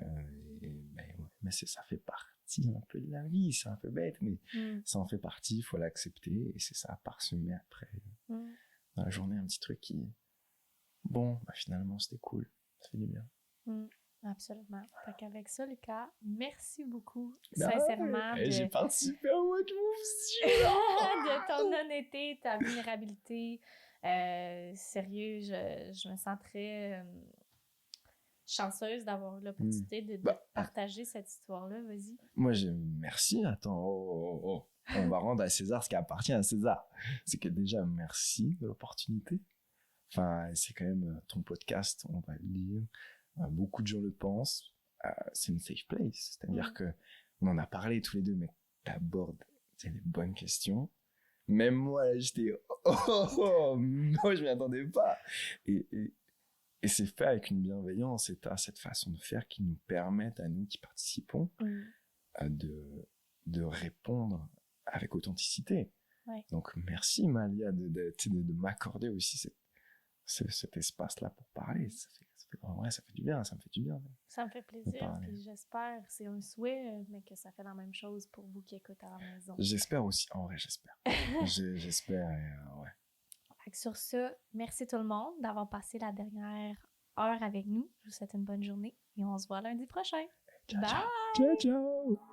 S2: ouais, mais ça fait partie un peu de la vie, c'est un peu bête, mais ça en fait partie, il faut l'accepter, et c'est ça, parsemer après, dans la journée, un petit truc qui, bon, bah finalement, c'était cool, ça fait du bien.
S1: Absolument. Fait qu'avec ça, Lucas, merci beaucoup,
S2: Ah,
S1: sincèrement,
S2: j'ai
S1: de
S2: participé à What Moves
S1: de ton honnêteté, ta vulnérabilité. Sérieux, je me sens très chanceuse d'avoir eu l'opportunité de partager cette histoire-là. Vas-y.
S2: Moi, merci. Attends, oh. On va rendre à César ce qui appartient à César. C'est que déjà, merci de l'opportunité. Enfin, c'est quand même ton podcast, on va le dire. Beaucoup de gens le pensent. C'est une safe place. C'est-à-dire que on en a parlé tous les deux, mais t'abordes les bonnes questions. Même moi, là, j'étais moi, je m'y attendais pas. Et c'est fait avec une bienveillance, et t'as cette façon de faire qui nous permet à nous qui participons de répondre avec authenticité.
S1: Ouais.
S2: Donc merci Malia de m'accorder aussi cet espace-là pour parler. Ça fait du bien, ça me fait du bien.
S1: Ça me fait plaisir, puis j'espère, c'est un souhait, mais que ça fait la même chose pour vous qui écoutez à la maison.
S2: J'espère aussi, en vrai, j'espère. J'espère, ouais.
S1: Sur ce, merci tout le monde d'avoir passé la dernière heure avec nous. Je vous souhaite une bonne journée et on se voit lundi prochain.
S2: Ciao,
S1: Bye!
S2: Ciao, ciao!